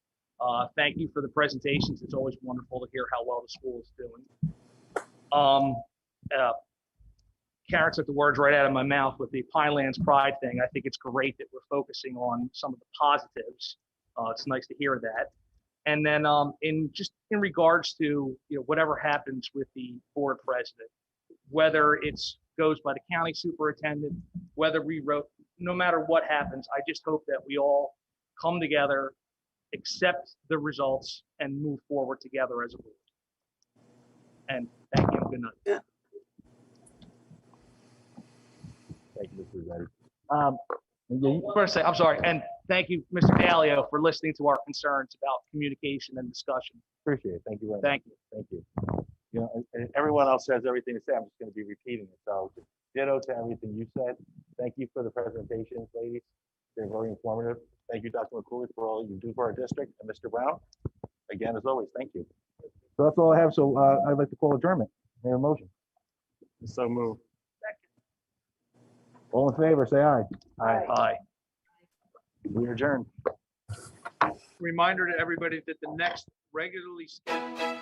Thank you for the presentations. It's always wonderful to hear how well the school is doing. Karen took the words right out of my mouth with the Pinelands Pride thing. I think it's great that we're focusing on some of the positives. It's nice to hear that. And then in regards to whatever happens with the board president, whether it's goes by the county superintendent, whether no matter what happens, I just hope that we all come together, accept the results, and move forward together as a board. And thank you. Good night. Yeah. Thank you, Mr. Rossetti. First, I'm sorry, and thank you, Mr. Dalio, for listening to our concerns about communication and discussion. Appreciate it. Thank you very much. Thank you. Thank you. And everyone else has everything to say. I'm just going to be repeating it. So ditto to everything you said. Thank you for the presentations, ladies. They're very informative. Thank you, Dr. McCooley, for all you do for our district. And Mr. Brown, again, as always, thank you. So that's all I have. So I'd like to call adjournment. May I have a motion? So move. All in favor, say aye. Aye. Aye. We adjourn. Reminder to everybody that the next regularly scheduled